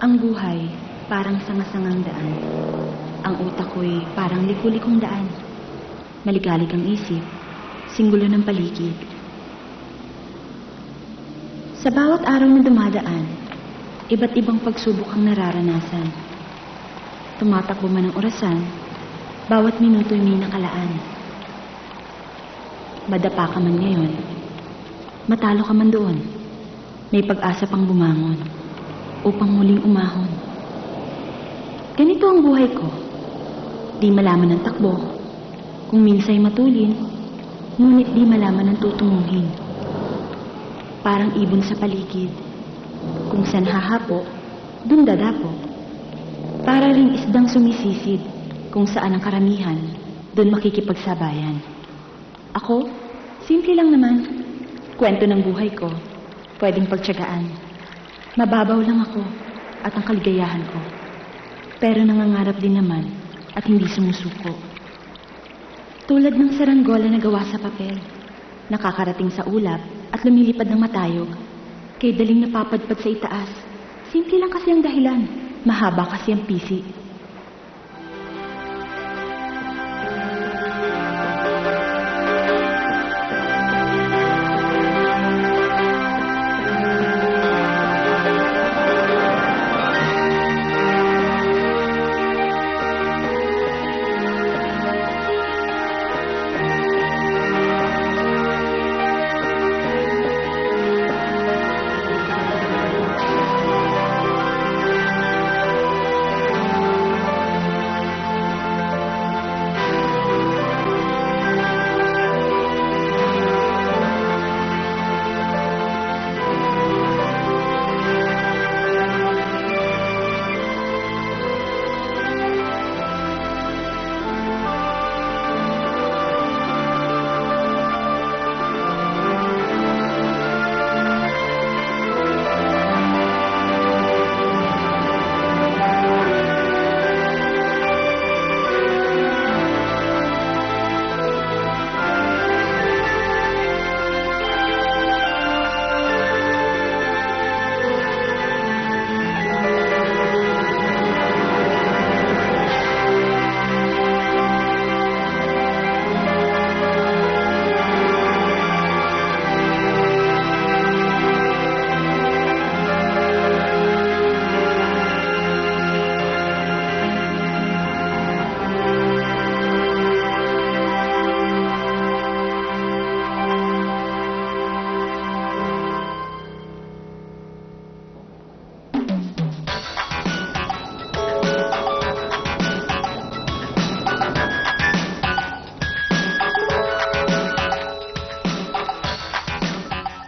Ang buhay, parang sanga-sangang daan. Ang utak ko'y parang liku-likong daan. Maligalig ang isip, singgulo ng paligid. Sa bawat araw na dumadaan, iba't ibang pagsubok ang nararanasan. Tumatakbo man ang orasan, bawat minuto'y may nakalaan. Madapa ka man ngayon, matalo ka man doon, may pag-asa pang bumangon upang muling umahon. Ganito ang buhay ko, di malaman ng takbo, kung minsa'y matulin, ngunit di malaman ng tutunguhin. Parang ibon sa paligid, kung saan hahapo, dun dadapo. Para ring isdang sumisisid, kung saan ang karamihan, dun makikipagsabayan. Ako, simple lang naman. Kwento ng buhay ko, pwedeng pagtiyagaan. Mababaw lang ako at ang kaligayahan ko. Pero nangangarap din naman at hindi sumusuko. Tulad ng saranggola na gawa sa papel, nakakarating sa ulap at lumilipad ng matayog, kay daling napapadpad sa itaas. Simple lang kasi ang dahilan, mahaba kasi ang pisi.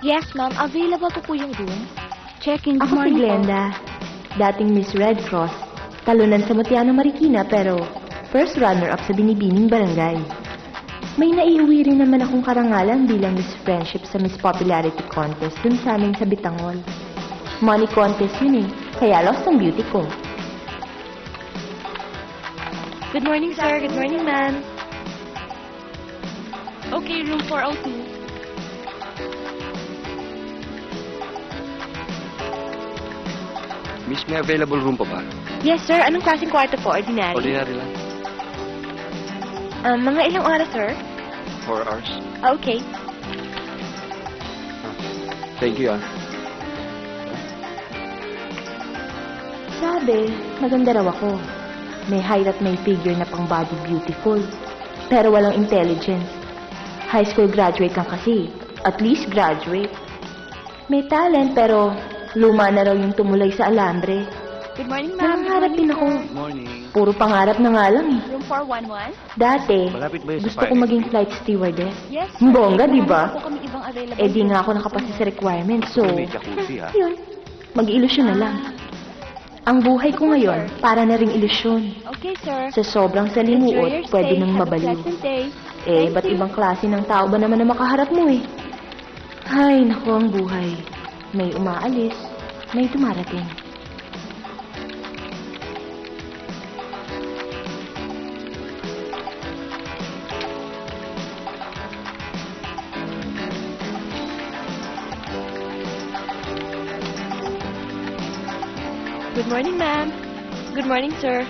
Yes, ma'am. Available po yung room. Check-in. Ako si Glenda, dating Miss Red Cross, talunan sa Mutiano, Marikina, pero first runner-up sa Binibining Barangay. May naiuwi rin naman akong karangalan bilang Miss Friendship sa Miss Popularity Contest dun sa amin sa Bitangol. Money contest yun eh, kaya lost ang beauty ko. Good morning, sir. Good morning, ma'am. Okay, room 402. Miss, may available room pa ba? Yes, sir. Anong klaseng kwarto po? Ordinary? Ordinary lang. Mga ilang oras, sir? 4 hours. Okay. Thank you, ah. Sabi, maganda raw ako. May height at may figure na pang body beautiful. Pero walang intelligence. High school graduate lang kasi. At least graduate. May talent pero luma na raw yung tumulay sa alambre. Good morning, ma'am. Nangangarap din ako. Good morning. Puro pangarap na nga lang eh. Room 411? Dati, Malapit ba yun sa gusto ko fire maging exit? flight stewardess. Yes, sir. Bongga, di ba? Wala po kami ibang available. Eh di nga ako nakapasa sa requirements, so May jacuzzi, ha? yun, mag-ilusyon na lang. Ang buhay ko ngayon, para na ring ilusyon. Okay, sir. Sa sobrang Enjoy salimuot, your pwede stay. nang Have a mabaliw. pleasant day. Eh, Thank ba't you. ibang klase ng tao ba naman na makaharap mo eh? Ay, naku ang buhay. May umaalis, may dumarating. Good morning, ma'am. Good morning, sir.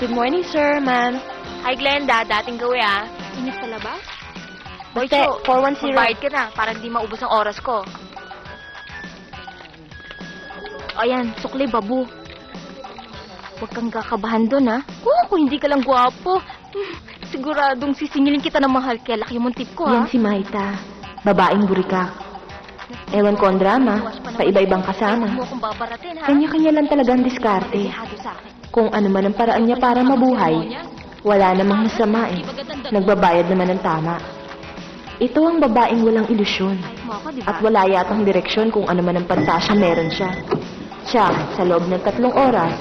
Good morning, sir, ma'am. Hi, Glenda. Dating gawi, ah. Init sa labas? Basta, 410. Magbayad ka na, para hindi maubos ang oras ko. Ayan, sukli, babu. Huwag kang kakabahan doon, ha? Kung hindi ka lang gwapo, siguradong sisingilin kita ng mahal, kaya laki mong tip ko, ha? Yan si Maita, babaeng burikak. Ewan ko ang drama, sa iba-ibang kasama. Huwag mo akong babaratin, ha? Kanya-kanya lang talagang diskarte. Dehado sa akin. Kung ano man ang paraan niya para mabuhay, wala namang masama eh. Nagbabayad naman ng tama. Ito ang babaeng walang ilusyon. Mo ako, di ba? At wala yatang direksyon kung ano man ang pantasya meron siya. Siya, sa loob ng 3 oras,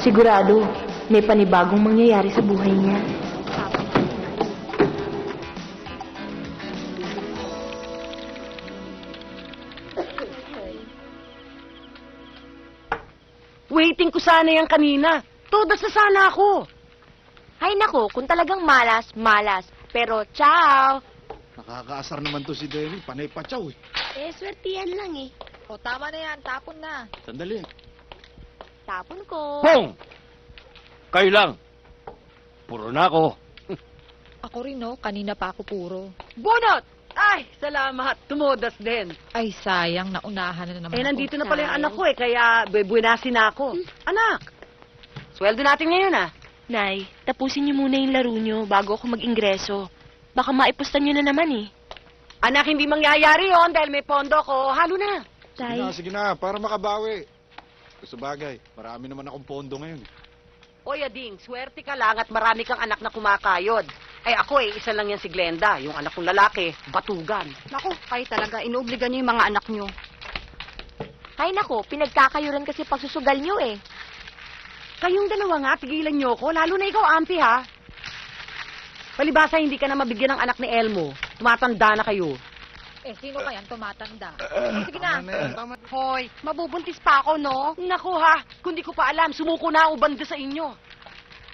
sigurado may panibagong mangyayari sa buhay niya. Waiting ko sana yan kanina. Todas na sana ako. Ay, nako, kung talagang malas, malas. Pero, ciao! Nakakaasar naman to si Denny. Panay pa chow eh. Eh, swertihan lang eh. O, tama na yan. Tapon na. Sandali. Tapon ko. Pong! Kayo lang. Puro na ako. Ako rin, no? Kanina pa ako puro. Bunot! Ay, salamat. Tumodas din. Ay, sayang. Naunahan na naman Eh, ako. nandito na pala yung anak ko eh, kaya buenasin na ako. Anak, sweldo natin ngayon ah. Nay, tapusin niyo muna yung laro niyo bago ako mag-ingreso. Baka maipustan niyo na naman eh. Anak, hindi mangyayari yon dahil may pondo ko. Halo na. Sige na, sige na. Para makabawi. Sa bagay, marami naman akong pondo ngayon. Oy, Ading, swerte ka lang at marami kang anak na kumakayod. Eh ako eh, isa lang yan si Glenda. Yung anak kong lalaki, batugan. Naku, kayo talaga, inuobligan niyo yung mga anak niyo. Ay, nako, pinagkakayuran kasi pagsusugal niyo eh. Kayong dalawa nga, tigilan niyo ko. Lalo na ikaw, Ampi, ha? Palibasa, hindi ka na mabigyan ng anak ni Elmo. Tumatanda na kayo. Eh, sino kayan tumatanda? Sige Tama na. na yan, tama na. Hoy, mabubuntis pa ako, no? Naku ha, kung di ko pa alam, sumuko na ang banda sa inyo.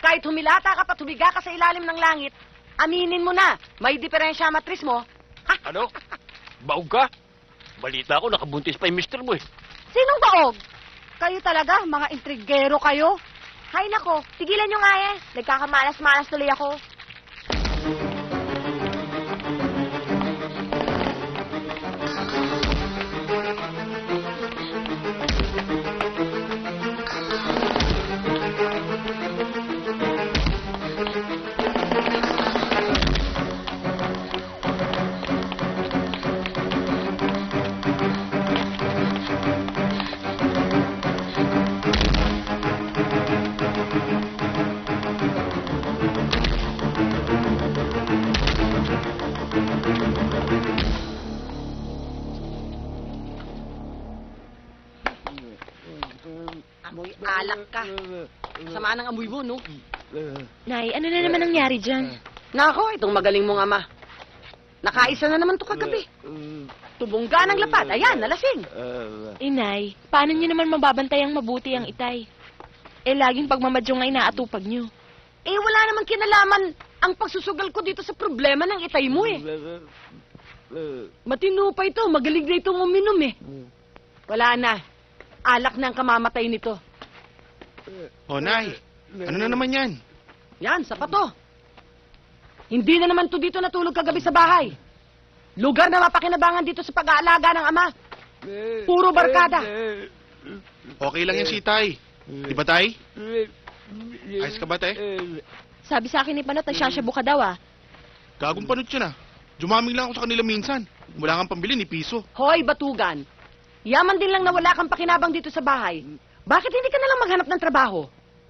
Kahit humilata ka pa, tumiga ka sa ilalim ng langit, aminin mo na, may diferensya ang matris mo. Ano? Baog ka? Balita ko, nakabuntis pa yung mister mo eh. Sinong baog? Kayo talaga, mga intrigero kayo. Hay nako, tigilan niyo nga eh. Nagkakamalas-malas tuloy ako. Amoy alak ka. Sama ng amoy mo, no? Nay, ano na naman nangyari dyan? Nako, itong magaling mong ama. Nakaisa na naman to kagabi. Tubongga ng lapat. Ayan, nalasing. Inay, paano niyo naman mababantay ang mabuti ang itay? Eh, laging pagmamadyong ay naatupag niyo. Eh, wala naman kinalaman ang pagsusugal ko dito sa problema ng itay mo eh. Matino pa ito. Magaling na itong uminom eh. Wala na. Alak na ang kamamatay nito. O, Nay. Ano na naman yan? Yan, sapat to. Hindi na naman to dito natulog kagabi sa bahay. Lugar na mapakinabangan dito sa pag-aalaga ng ama. Puro barkada. Okay lang yan si Tay. Di ba, Tay? Ayos ka ba, Tay? Sabi sa akin ni Panot, nagsasyabu ka daw ah. Gagong panot yun ah. Jumaming lang ako sa kanila minsan. Wala kang pambili ni piso. Hoy, batugan. Yaman din lang na wala kang pakinabang dito sa bahay. Bakit hindi ka na lang maghanap ng trabaho?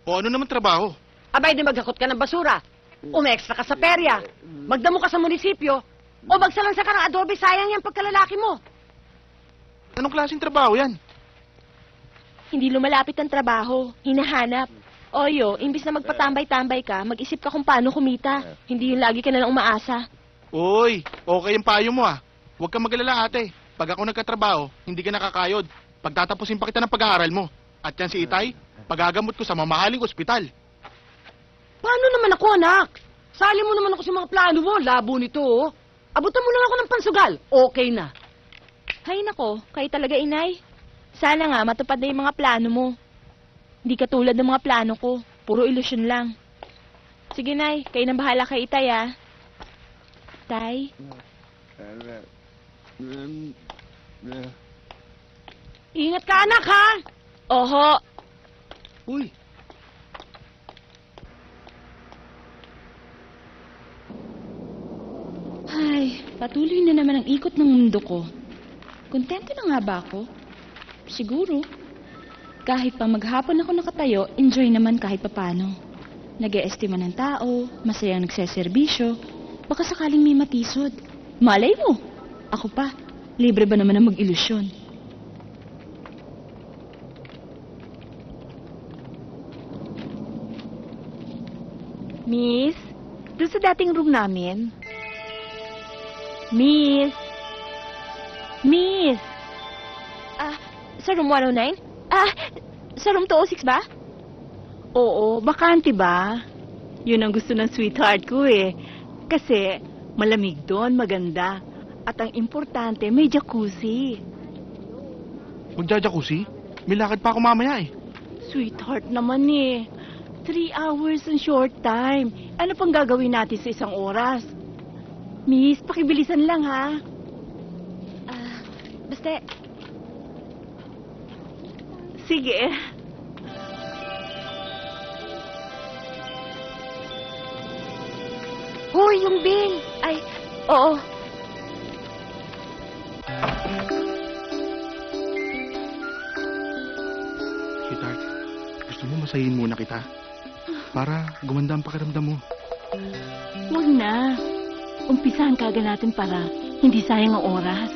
O ano naman trabaho? Abay, di maghakot ka ng basura. Umextra ka sa perya. Magdamo ka sa munisipyo. O magsalansa ka ng adobe, sayang yan pagkalalaki mo. Anong klaseng trabaho yan? Hindi lumalapit ang trabaho, hinahanap. Oyo, imbis na magpatambay-tambay ka, mag-isip ka kung paano kumita. Hindi yung lagi ka na lang umaasa. Uy, okay yung payo mo ah. Huwag kang magalala ate. Pag ako nagkatrabaho, hindi ka nakakayod. Pagtatapusin pa kita ng pag-aaral mo. At yan si Itay, pagagamot ko sa mamahaling ospital. Paano naman ako, anak? Sali mo naman ako sa mga plano mo. Labo nito, oh. Abutan mo lang ako ng pansugal. Okay na. Hay nako, kayo talaga inay. Sana nga matupad na yung mga plano mo. Hindi katulad ng mga plano ko. Puro ilusyon lang. Sige, Nay. Kayo nang bahala kay Itay, ah. Tay? Ingat ka, anak, ha? Oho. Uy, Ay, patuloy na naman ang ikot ng mundo ko. Kontento na nga ba ako? Siguro. Kahit pa maghapon ako nakatayo, enjoy naman kahit papano. Nag-eestima ng tao, masayang nagseserbisyo, baka sakaling may matisod. Malay mo, ako pa, libre ba naman ang mag-ilusyon? Miss? Doon sa dating room namin? Miss? Miss? Sa room 109? Sa room 206 ba? Oo, bakante ba? Yun ang gusto ng sweetheart ko eh. Kasi malamig doon, maganda. At ang importante, may jacuzzi. magja-jacuzzi? May lakad pa ako mamaya eh. Sweetheart naman eh. 3 hours ang short time. Ano pang gagawin natin sa isang oras? Miss, pakibilisan lang ha. Basta, Sige. Hoy, yung bill! Ay, oo. Sweetheart, gusto mo masahin muna kita? Para gumanda ang pakiramdam mo. Huwag na. Umpisahan kaagad natin para hindi sayang ang oras.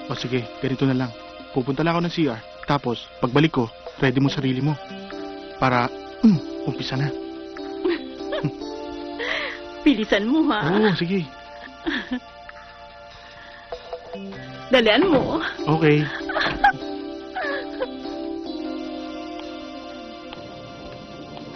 O sige, ganito na lang. Pupunta lang ako ng CR. Tapos, pagbalik ko, ready mo sarili mo. Para, umpisa na. Bilisan mo ha. Oo, sige. Dalian mo. Okay.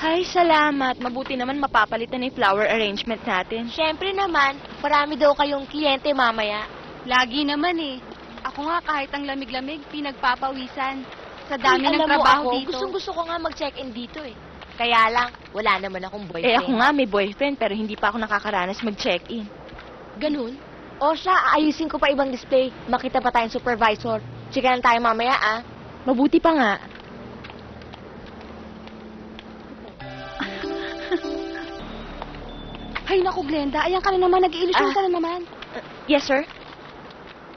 Ay, salamat. Mabuti naman mapapalitan na yung flower arrangement natin. Siyempre naman, marami daw kayong kliyente mamaya. Lagi naman eh. Ako nga kahit ang lamig-lamig, pinagpapawisan. Sa Ay, dami ng alam mo trabaho ako, dito. Gustong-gusto ko nga mag-check-in dito eh. Kaya lang, wala naman akong boyfriend. Eh ako nga may boyfriend pero hindi pa ako nakakaranas mag-check-in. Ganun? O siya, aayusin ko pa ibang display. Makita pa tayong supervisor. Chika lang tayo mamaya, ah. Mabuti pa nga. Hay naku, Glenda. Ayan ka na naman. Nag-iilusyon ka na naman. Yes, sir?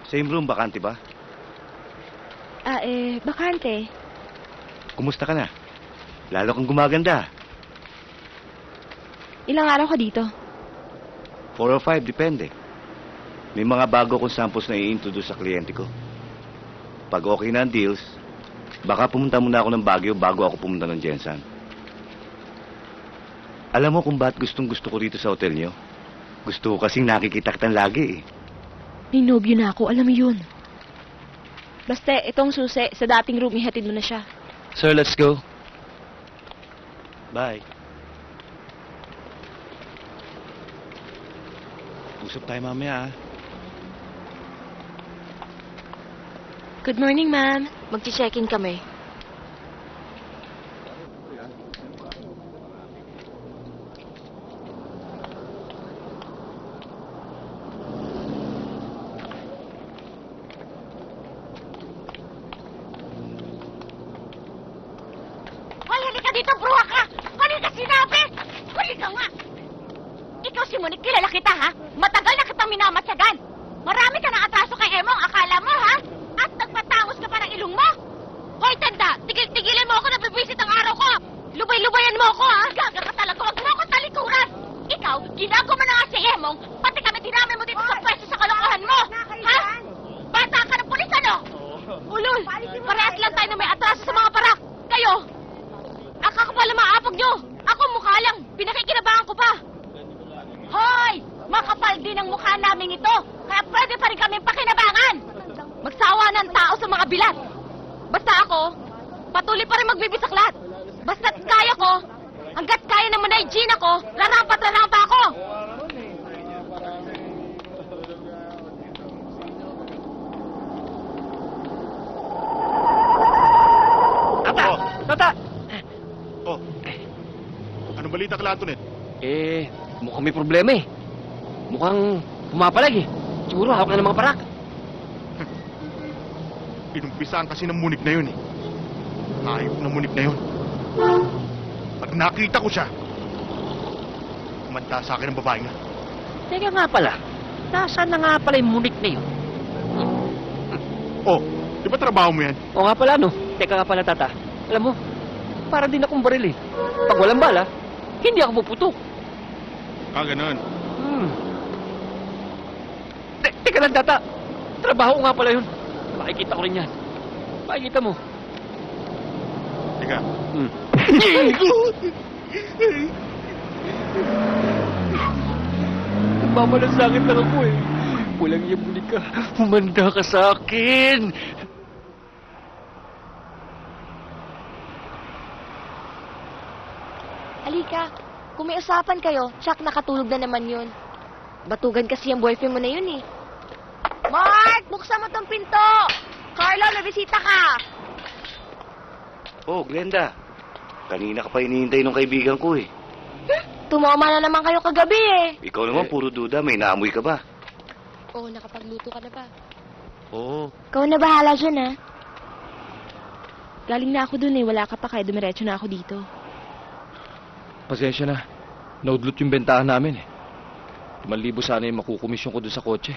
Same room, bakante ba? Bakante. Kumusta ka na? Lalo kang gumaganda. Ilang araw ka dito? 4 or 5, depende. May mga bago kong samples na i-introduce sa kliyente ko. Pag okay na ang deals, baka pumunta muna ako ng Baguio bago ako pumunta ng Jensan. Alam mo kung ba't gustong-gusto ko dito sa hotel nyo? Gusto ko kasing nakikita-kitan lagi eh. May nobyo na ako, alam mo yun. Basta, itong susi, sa dating room, ihatid mo na siya. Sir, let's go. Bye. Usap tayo mamaya ah. Good morning, ma'am. Magche-check-in kami. Hoy, halika dito, bruha ka! Kanina ka sinabi! Halika nga! Ikaw si Monique, kilala kita, ha? Matagal na kitang minamatsagan. Marami ka ng atraso kay Emong, akala mo, ha? At nagpatangos ka pa ng ilong mo? Hoy, tanda! Tigil-tigilan mo ako na bibisit ang araw ko! Lubay-lubayan mo ako, ha? Gaga ka talaga, huwag mo ako talikuran! Ikaw, ginagawa mo na nga si Emong, pati kami dinami mo dito sa pwesto sa kalokohan mo! Ha? Bata ka ng pulis, ano? Ulol! Parehas lang tayo na may atraso sa mga parak! Kayo! Ang kakapal na mga apog nyo! Ako mukha lang! Pinakikinabangan ko pa! Hoy! Makapal din ang mukha namin ito! Kaya pwede pa rin kaming pakinabangan! Magsawa ng tao sa mga bilat! Basta ako, patuloy pa rin magbibisaklat! Basta't kaya ko, Hanggat kaya naman ay Gina ko, rarampa ako! Tata! Tata! Oh. Anong balita kala, Antoinette? Mukhang may problema eh. Mukhang pumapalag eh. Siguro hawak na ng mga parak. Inumpisaan kasi ng munik na yun eh. Hayop na munik na yun. Pag nakita ko siya, kumanda sa akin ang babae nga. Teka nga pala, nasaan na nga pala yung munik na yun? Oh, di ba trabaho mo yan? O nga pala no, teka nga pala tata. Alam mo, para din akong baril eh. Pag walang bala, hindi ako puputok. Ah, ganun. Teka lang tata, trabaho ko nga pala yun. Makikita ko rin yan. Makikita mo. Teka. Nagmamalasakit lang ako eh. Walang iyabuli ka. Humanda ka sa akin. Halika, kung may usapan kayo, tsak nakatulog na naman yun. Batugan kasi ang boyfriend mo na yun eh. Mark, buksan mo tong pinto! Carlo, nabisita ka! Oh, Glenda. Kanina ka pa hinihintay ng kaibigan ko eh. Tumama na naman kayo kagabi eh. Ikaw naman puro duda, may naamoy ka ba? Oo, nakapagluto ka na ba? Oo. Ikaw na bahala dyan ha. Galing na ako dun eh, wala ka pa kaya dumiretso na ako dito. Pasensya na. Naudlot yung bentahan namin eh. 5,000 sana yung makukomisyon ko dun sa kotse.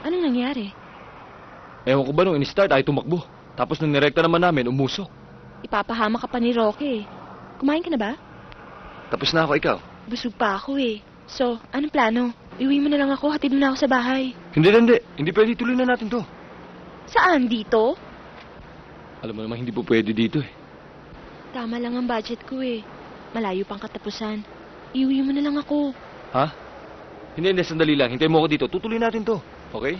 Anong nangyari? Ewan ko ba nung in-start ay tumakbo. Tapos nung nirekta naman namin, umusok. Ipapahama ka pa ni Roque eh. Kumain ka na ba? Tapos na ako, ikaw. Busog pa ako eh. So, anong plano? Iuwi mo na lang ako, hatid mo na ako sa bahay. Hindi. Hindi pwede tuloy na natin to. Saan? Dito? Alam mo naman hindi po pwede dito eh. Tama lang ang budget ko eh. Malayo pang katapusan. Iuwi mo na lang ako. Ha? Hindi, sandali lang. Hintayin mo ako dito. Tutuloy natin to. Okay?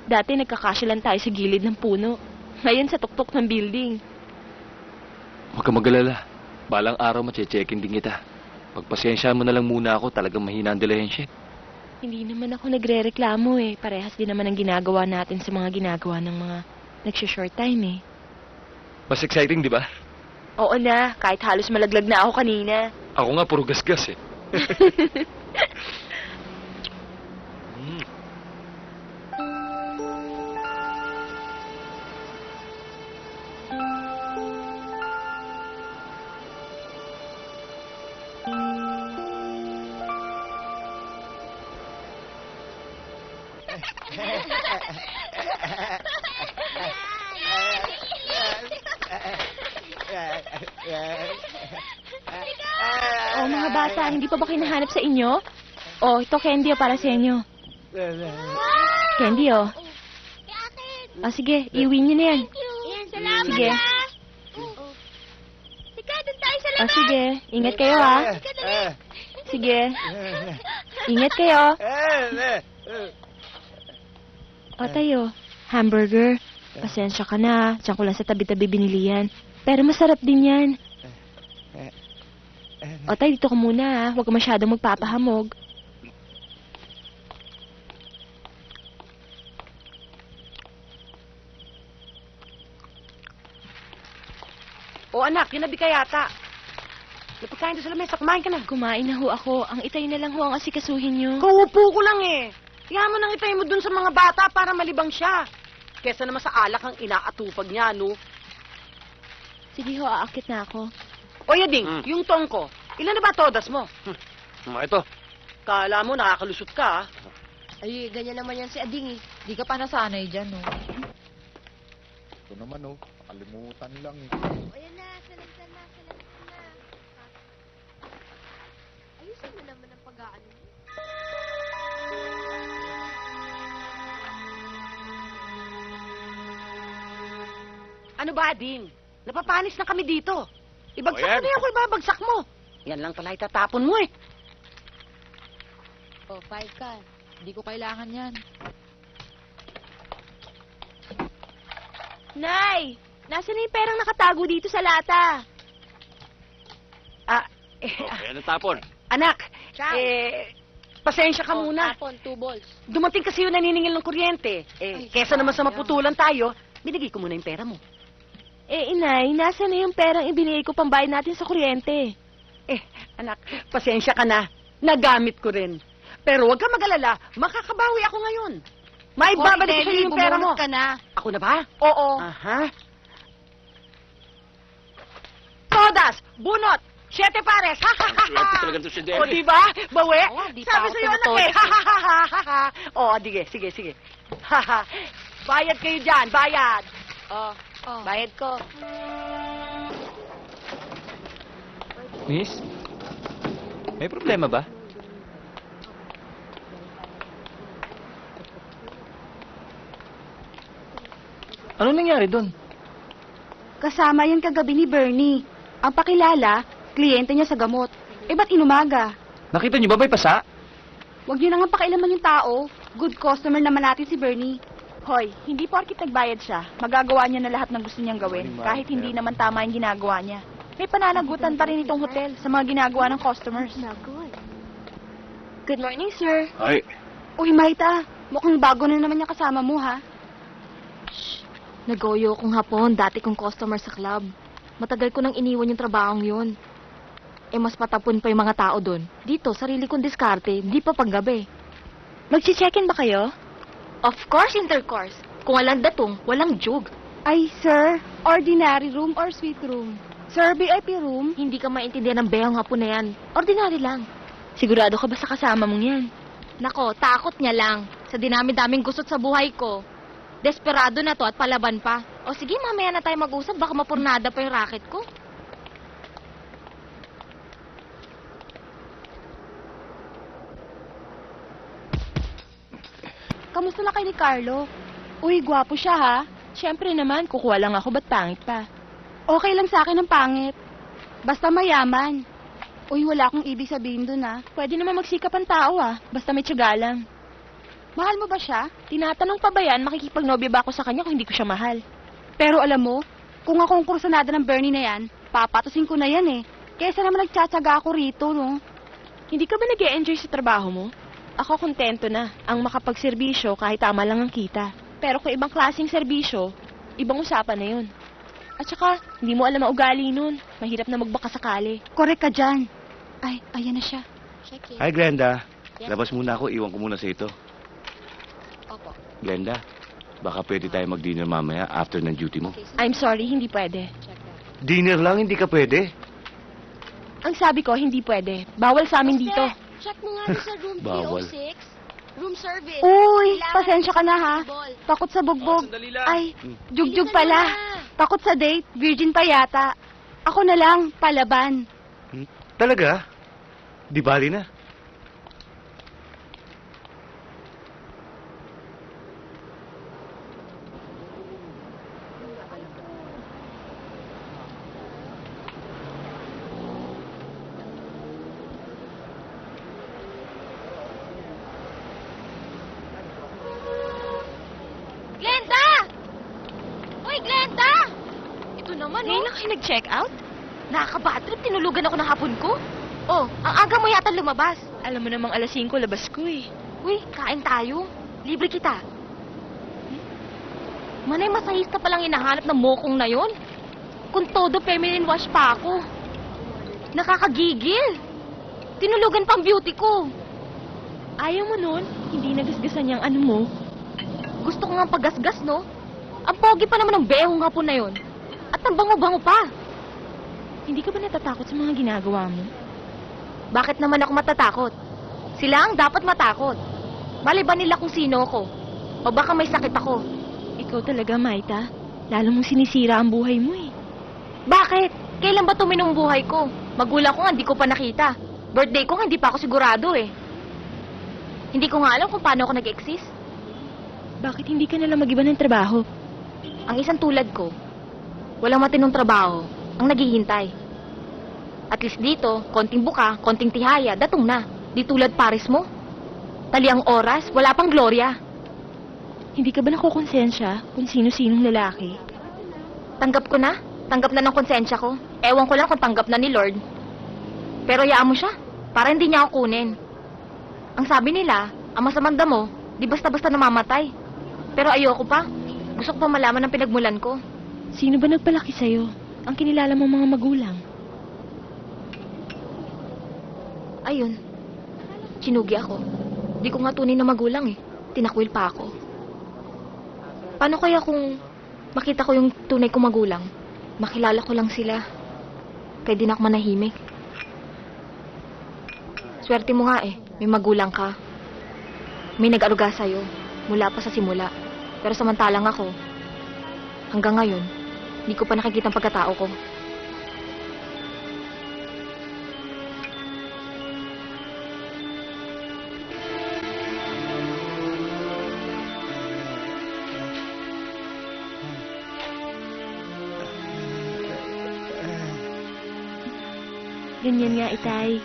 Dati nagkakasya lang tayo sa gilid ng puno. Ngayon sa tuktok ng building. Huwag ka mag-alala. Balang araw mache-checkin din kita. Pagpasensyahan mo na lang muna ako. Talagang mahina ang dilahensya. Hindi naman ako nagre-reklamo eh. Parehas din naman ang ginagawa natin sa mga ginagawa ng mga nagsha-short time eh. Mas exciting, di ba? Oo na, kahit halos malaglag na ako kanina. Ako nga, puro gasgas eh. Oh, mga bata, hindi pa ba kinahanap sa inyo? Oh, ito candy para sa inyo. Candy, oh. Ah, sige, iuwi niyo na yan. Yan, salamat Sige. ha. Sige, doon tayo sa Ah, sige, ingat kayo ha. Sige. Ingat kayo. O tayo, hamburger. Pasensya ka na, diyan ko lang sa tabi-tabi binili yan. Pero masarap din yan. O tayo, dito ka muna ha. Huwag ka masyadong magpapahamog. O anak, ginabi ka yata. Napagkain doon sa lamesa, kumain ka na. Kumain na ho ako. Ang itay na lang ho ang asikasuhin nyo. Kaupo ko lang eh. Kaya mo nang itay mo dun sa mga bata para malibang siya. Kesa naman sa alak ang inaatupag niya, no? Sige ho, aakit na ako. O Yading, yung tongko, ilan na ba todas mo? Ito. Kala mo nakakalusot ka, ah. Ay, ganyan naman yan si Ading eh. Di ka pa nasanay dyan, no? Ito naman oh, kalimutan lang eh. Ayan na, salamsan na. Ayusin mo naman ang pag-aano mo. Ano ba, Ading? Napapanis na kami dito. Ibagsak O, yan. mo na yan kung ibabagsak mo. Yan lang pala itatapon mo eh. Oh, 5 ka. Hindi ko kailangan yan. Nay! Nasaan na yung perang nakatago dito sa lata? Kaya natapon. Anak, Ciao. pasensya ka muna. Tapon, 2 balls. Dumating kasi yung naniningil ng kuryente. Kesa naman sa maputulan tayo, binigay ko muna yung pera mo. Inay, nasaan na yung perang ibinigay ko pambayad natin sa kuryente? Anak, pasensya ka na. Nagamit ko rin. Pero huwag ka mag-alala, makakabawi ako ngayon. May babalik ko sa'yo yung pera mo. Ka na. Ako na ba? Oo. Aha. Todas! Bunot! 7 pares! Ha, ha, ha, Swerte ha! talaga to si O, Derek. diba? Bawi? Oo, di pa Sabi ako sa'yo, anak tumutulog. eh. Ha, ha, ha, ha, ha, ha. O, sige. Ha, ha. Bayad kayo dyan, bayad. Oh, bayad ko. Miss? May problema ba? Ano nangyari doon? Kasama yan kagabi ni Bernie. Ang pakilala, kliyente niya sa gamot. Ba't inumaga? Nakita niyo ba may pasa? Huwag niyo na nga pakialaman yung tao. Good customer naman natin si Bernie. Hoy, hindi porkit nagbayad siya, magagawa niya na lahat ng gusto niyang gawin, kahit hindi naman tama yung ginagawa niya. May pananagutan pa rin itong hotel sa mga ginagawa ng customers. Good morning, sir. Ay, Uy, Maita, mukhang bago na naman yung kasama mo, ha? Nagoyo kong hapon, dati kong customer sa club. Matagal ko nang iniwan yung trabahong yun. Mas patapon pa yung mga tao doon. Dito, sarili kong diskarte, di pa paggabi. Magsi-check-in ba kayo? Of course, intercourse. Kung walang datong, walang jug. Ay, sir, ordinary room or suite room? Sir, VIP room? Hindi ka maintindihan ng behong hapon na yan. Ordinary lang. Sigurado ka ba sa kasama mong yan? Nako, takot niya lang. Sa dinami-daming gusot sa buhay ko. Desperado na to at palaban pa. O sige, mamaya na tayo mag-usap. Baka mapurnada pa yung racket ko. Kamusta na kay ni Carlo? Uy, gwapo siya, ha? Siyempre naman, kukuha lang ako, ba't pangit pa? Okay lang sa akin ang pangit. Basta mayaman. Uy, wala akong ibig sabihin dun, ha? Pwede naman magsikap ang tao basta may tiyaga lang. Mahal mo ba siya? Tinatanong pa ba yan, makikipagnobya ba ako sa kanya kung hindi ko siya mahal? Pero alam mo, kung ako ang kursanada ng Bernie na yan, papatusin ko na yan, eh. Kesa naman nagtsatsaga ako rito, no? Hindi ka ba nag-e-enjoy sa trabaho mo? Ako kontento na ang makapagserbisyo kahit tama lang ang kita. Pero kung ibang klaseng serbisyo, ibang usapan na yun. At saka, hindi mo alam ang ugali nun. Mahirap na magbaka sakali. Correct ka dyan. Ay, ayan na siya. hi Glenda. Labas muna ako, iwan ko muna sa ito. Opo. Glenda, baka pwede tayo mag-dinner mamaya after ng duty mo. I'm sorry, hindi pwede. Dinner lang, hindi ka pwede. Ang sabi ko, hindi pwede. Bawal sa amin dito. Check mo nga doon sa room Bawal. 306. Room service. Uy, Kailangan pasensya ka na, ha? table. Takot sa bugbog. Sandali lang. Ay, jugjug Bilisan pala. mo na. Takot sa date, virgin pa yata. Ako na lang, palaban. Talaga? Di bali na. Glenda! Uy, Glenda! Ito naman, Ngayon lang kayo nag-check out? Nakaka-badtrip, tinulugan ako ng hapon ko. Oh, ang aga mo yata lumabas. Alam mo namang alas 5, labas ko eh. Uy, kain tayo. Libre kita. Manay, masahista palang hinahanap ng mokong na yon. Kung todo feminine wash pa ako. Nakakagigil. Tinulugan pang beauty ko. Ayaw mo nun? Hindi nagasgasan niyang ano mo? Gusto ko nga paggasgas, no? Ang pogi pa naman ng behong hapon na yon. At ang bango-bango pa. Hindi ka ba natatakot sa mga ginagawa mo? Bakit naman ako matatakot? Sila ang dapat matakot. Maliban nila kung sino ako. O baka may sakit ako. Ikaw talaga, Maita. Lalo mong sinisira ang buhay mo eh. Bakit? Kailan ba tuminong buhay ko? Magulang ko nga, hindi ko pa nakita. Birthday ko nga, hindi pa ako sigurado eh. Hindi ko nga alam kung paano ako nag-exist. Bakit hindi ka nalang mag-iba ng trabaho? Ang isang tulad ko, walang matinong trabaho, ang naghihintay. At least dito, konting buka, konting tihaya, datong na. Di tulad Paris mo. Taliang oras, wala pang gloria. Hindi ka ba nakukonsensya kung sino-sinong lalaki? Tanggap ko na. Tanggap na ng konsensya ko. Ewan ko lang kung tanggap na ni Lord. Pero hayaan mo siya, para hindi niya ako kunin. Ang sabi nila, ang masamang damo, di basta-basta namamatay. Pero ayoko pa. Gusto ko pa malaman ang pinagmulan ko. Sino ba nagpalaki sa'yo? Ang kinilala mong mga magulang. Ayun. Sinugi ako. Di ko nga tunay na magulang eh. Tinakwil pa ako. Paano kaya kung makita ko yung tunay kong magulang? Makilala ko lang sila. Kaya di na ako manahimik. Swerte mo nga eh. May magulang ka. May nag-aruga sa'yo. Mula pa sa simula. Pero samantalang ako, hanggang ngayon, hindi ko pa nakikita ang pagkatao ko. Ganyan nga, Itay.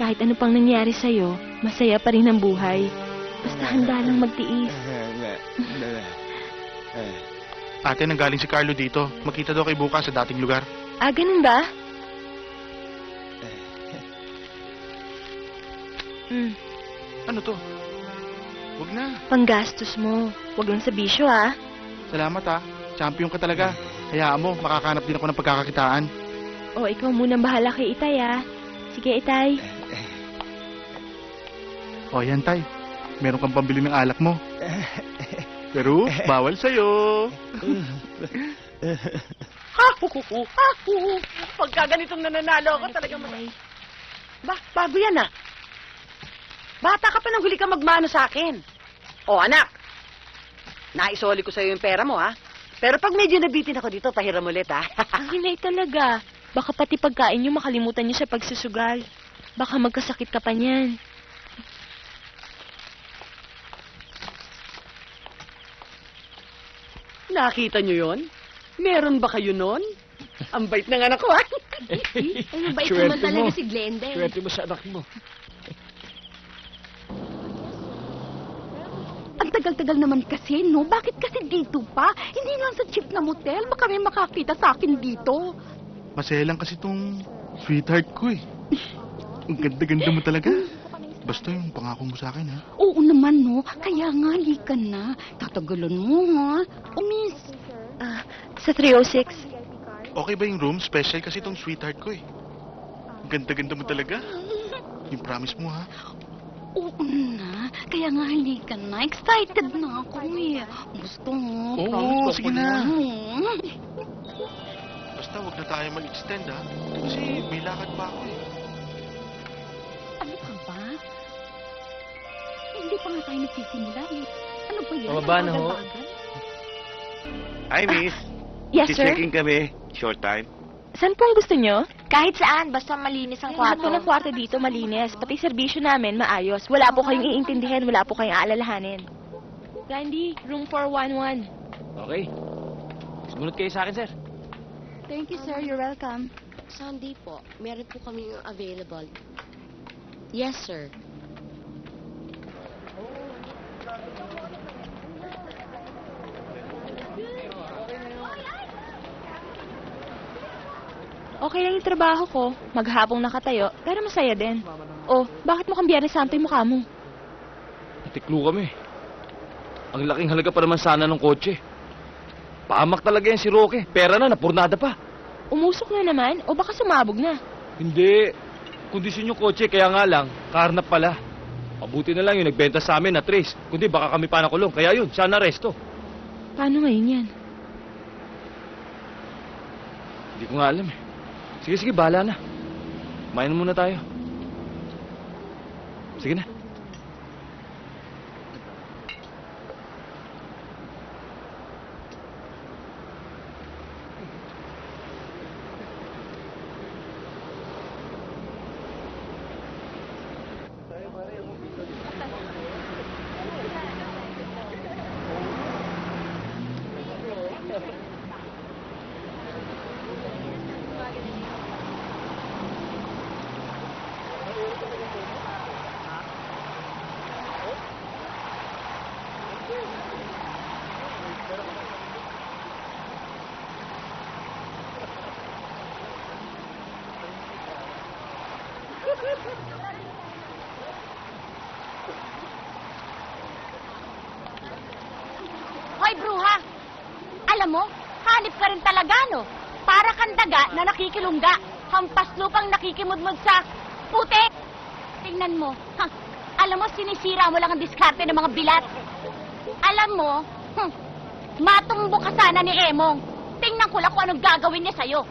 Kahit ano pang nangyari sa'yo, masaya pa rin ang buhay. Basta handa lang magtiis. Ate, nanggaling si Carlo dito. Magkita daw kay bukas sa dating lugar. Ah, ganun ba? Ano to? Huwag na. Panggastos mo. Huwag lang sa bisyo, ah. Salamat ha. Champion ka talaga. Hayaan mo, makakanap din ako ng pagkakakitaan. O, ikaw munang bahala kay Itay, ah. Sige, Itay. O yan, Tay. Meron kang pambili ng alak mo. Pero, bawal sa'yo. Pagka ganitong nananalo ako, talagang bago yan ah. Bata ka pa nang huli ka magmano sa akin. O anak, naisoli ko sa'yo yung pera mo ha. Pero pag medyo nabitin ako dito, pahiram ulit ha. Ang hinay talaga. Baka pati pagkain niyo makalimutan niyo sa pagsusugal. Baka magkasakit ka pa niyan. Nakita niyo yon? Meron ba kayo nun? Ang bait ng anak ko ha. Ay, mabait naman talaga si Glenda eh. Swerte mo sa anak mo. Ang tagal-tagal naman kasi, no? Bakit kasi dito pa? Hindi lang sa cheap na motel. Baka may makakita sa akin dito. Masaya lang kasi tong sweetheart ko eh. Ang ganda-ganda mo talaga. Basta yung pangako mo sa akin ha. Oo naman, no? Kaya nga, halika na. Tatagalan mo, ha? O, miss. Sa 306. Okay ba yung room? Special kasi tong sweetheart ko eh. Ang ganda-ganda mo talaga. Yung promise mo ha. Oo na. Kaya nga, halika na. Excited na ako, eh. Gusto mo? Oo, promise sige ko na. yan. Basta wag na tayo mag-extend ha. Kasi may lakad pa ako eh. Ano ka ba? Hindi pa nga tayo nagsisimula, eh. Ano ba yan? Pababa na Ang ho. bagal-bagal. Hi, miss. Yes, sir. Checking kami. Short time. Saan po ang gusto niyo? Kahit saan, basta malinis ang Lahat po kwarto. ng kwarto dito malinis. Pati serbisyo namin maayos. Wala po kayong iintindihan, wala po kayong aalalahanin. Randy, room 411. Okay. Sumunod kayo sa akin, sir. Thank you, sir. You're welcome. Sunday po, meron po kami available. Yes, sir. Okay lang yung trabaho ko. Maghapong nakatayo, pero masaya din. Oh, bakit mo kang Biyernes Santo yung mukha mo? Natiklo kami. Ang laking halaga pa naman sana ng kotse. Pahamak talaga yan si Roque. Pera na, napurnada pa. Umusok na naman, o baka sumabog na. Hindi. Kondisyon yung kotse, kaya nga lang, karnap pala. Mabuti na lang yung nagbenta sa amin na trace. Kundi baka kami pa nakulong. Kaya yun, sana resto. Paano ngayon yan? Hindi ko nga alam eh. Sige, sige, bahala na. Kumain na muna tayo. Sige na. Hoy, bruha! Alam mo, hanip ka rin talaga, no? Para kang daga na nakikilungga. Hampas lupang nakikimudmud sa putik. Tingnan mo. Ha, alam mo, sinisira mo lang ang diskarte ng mga bilat. Alam mo, matumbo ka sana ni Emong. Tingnan ko lang kung anong gagawin niya sa'yo.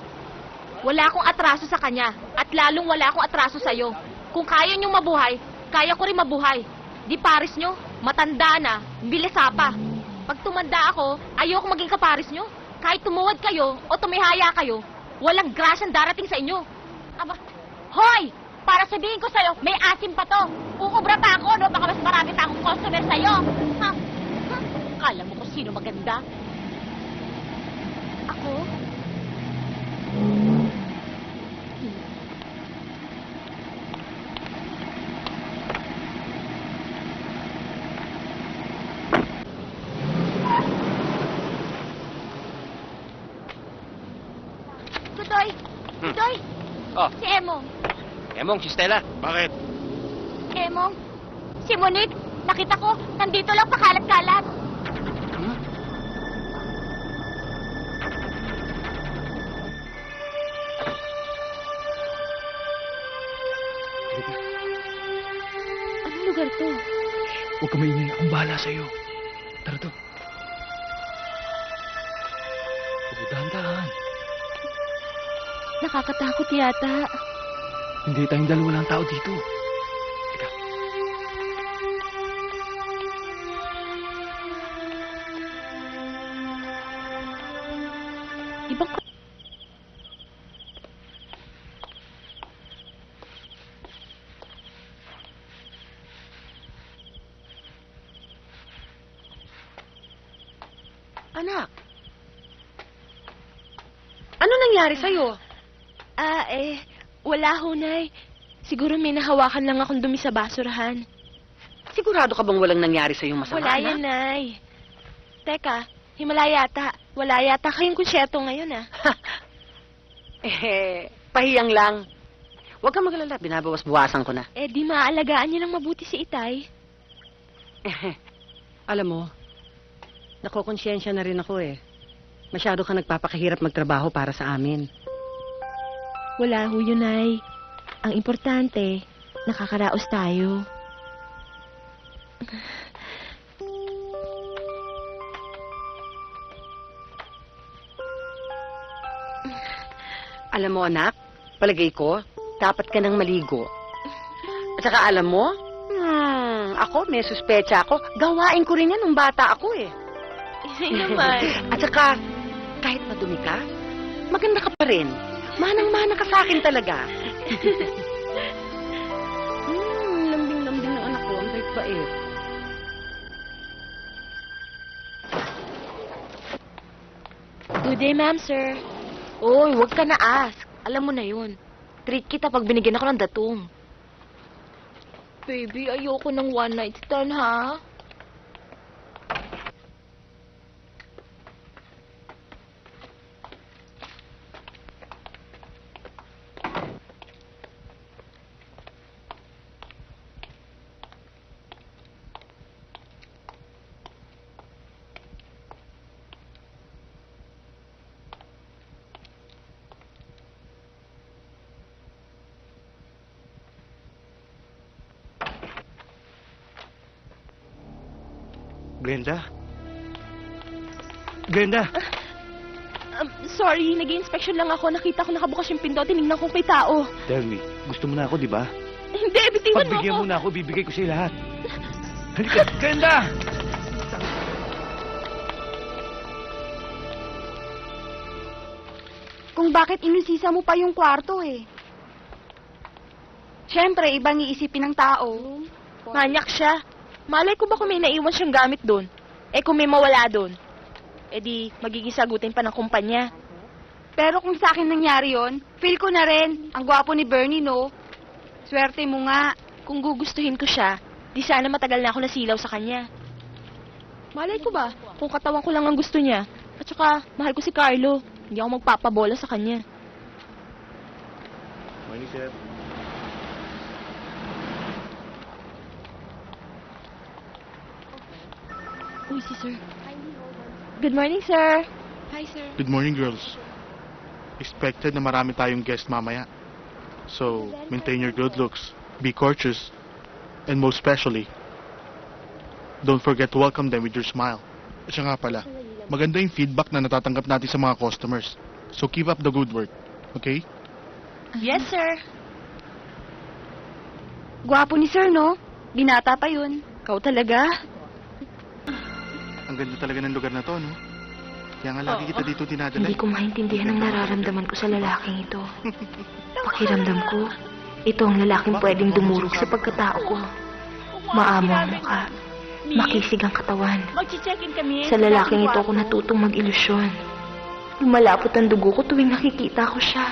Wala akong atraso sa kanya. At lalong wala akong atraso sa'yo. Kung kaya niyong mabuhay, kaya ko rin mabuhay. Di pares nyo, matanda na, bilisa pa. Pag tumanda ako, ayoko maging kapares nyo. Kahit tumuwad kayo o tumihaya kayo, walang grasyang darating sa inyo. Aba, hoy! Para sabihin ko sa'yo, may asim pa to. Ukubra pa ako, no? Baka mas marami pa akong customer sa'yo. Ha? Kala mo kung sino maganda? Ako? Tutoy! Tutoy! Oh, Si Emong. Emong, si Stella. Bakit? Emong. Si Monique. Nakita ko, nandito lang pakalat-kalat. Anong lugar to? Huwag ka maingay. Akong bahala sa'yo. Tara to. Dahan-dahan. Nakakatakot yata. Hindi tayong dalawa lang tao dito. Teka. Ibang Anak. Ano nangyari sa'yo? Wala ho, Nay. Siguro may nahawakan lang akong dumi sa basurahan. Sigurado ka bang walang nangyari sa'yo masama, Wala yan, anak? Nay. Teka, himala yata. Wala yata kayong konsyerto ngayon, ah. Pahiyang lang. Huwag kang magalala, binabawas-buwasan ko na. Di maaalagaan niyo lang mabuti si Itay. Alam mo, nakokonsyensya na rin ako eh. Masyado ka nagpapakahirap magtrabaho para sa amin. Wala ho yun, Nay. Ang importante, nakakaraos tayo. Alam mo, anak, palagay ko, dapat ka nang maligo. At saka alam mo, ako, may suspecha ako. Gawain ko rin yan nung bata ako eh. Hindi naman. At saka, kahit madumi ka, maganda ka pa rin. Manang-mana ka sa akin talaga. Lambing-lambing ng anak ko. Ang bait-bait. Good day, ma'am, sir. Oy, wag ka na ask. Alam mo na yun. Treat kita pag binigyan ako ng datong. Baby, ayoko ng one night stand, ha? Glenda? Glenda! Sorry, nag-inspection lang ako. Nakita ko nakabukas yung pinto. Tinignan ko may tao. Tell me, gusto mo na ako, di ba? Hindi, bitiwan mo Pagbigyan ako. mo na ako, bibigay ko sa'yo lahat. Halika, Glenda! Kung bakit inusisa mo pa yung kwarto eh. Siyempre, ibang iisipin ng tao. Manyak siya. Malay ko ba kung may naiwan siyang gamit doon? Kung may mawala doon, di magiging sagutin pa ng kumpanya. Pero kung sa akin nangyari yon, feel ko na rin. Ang gwapo ni Bernie, no? Swerte mo nga. Kung gugustuhin ko siya, di sana matagal na ako nasilaw sa kanya. Malay ko ba kung katawan ko lang ang gusto niya? At saka, mahal ko si Carlo. Hindi ako magpapabola sa kanya. Morning, sir. Uy, si sir. Good morning, sir. Hi, sir. Good morning, girls. Expected na marami tayong guest mamaya. So, maintain your good looks, be courteous, and most especially, don't forget to welcome them with your smile. At siya nga pala, maganda yung feedback na natatanggap natin sa mga customers. So, keep up the good work. Okay? Yes, sir. Gwapo ni sir, no? Binata pa yun. Ikaw talaga? Ang ganda talaga ng lugar na to, no? Kaya nga lagi kita dito dinadala. Hindi ko maintindihan ang nararamdaman ko sa lalaking ito. Pakiramdam ko, ito ang lalaking pwedeng dumurog sa pagkatao ko. Maamo ang mukha, makisig ang katawan. Mag-check-in kami. Sa lalaking ito ako natutong mag-ilusyon. Lumalapot ang dugo ko tuwing nakikita ko siya.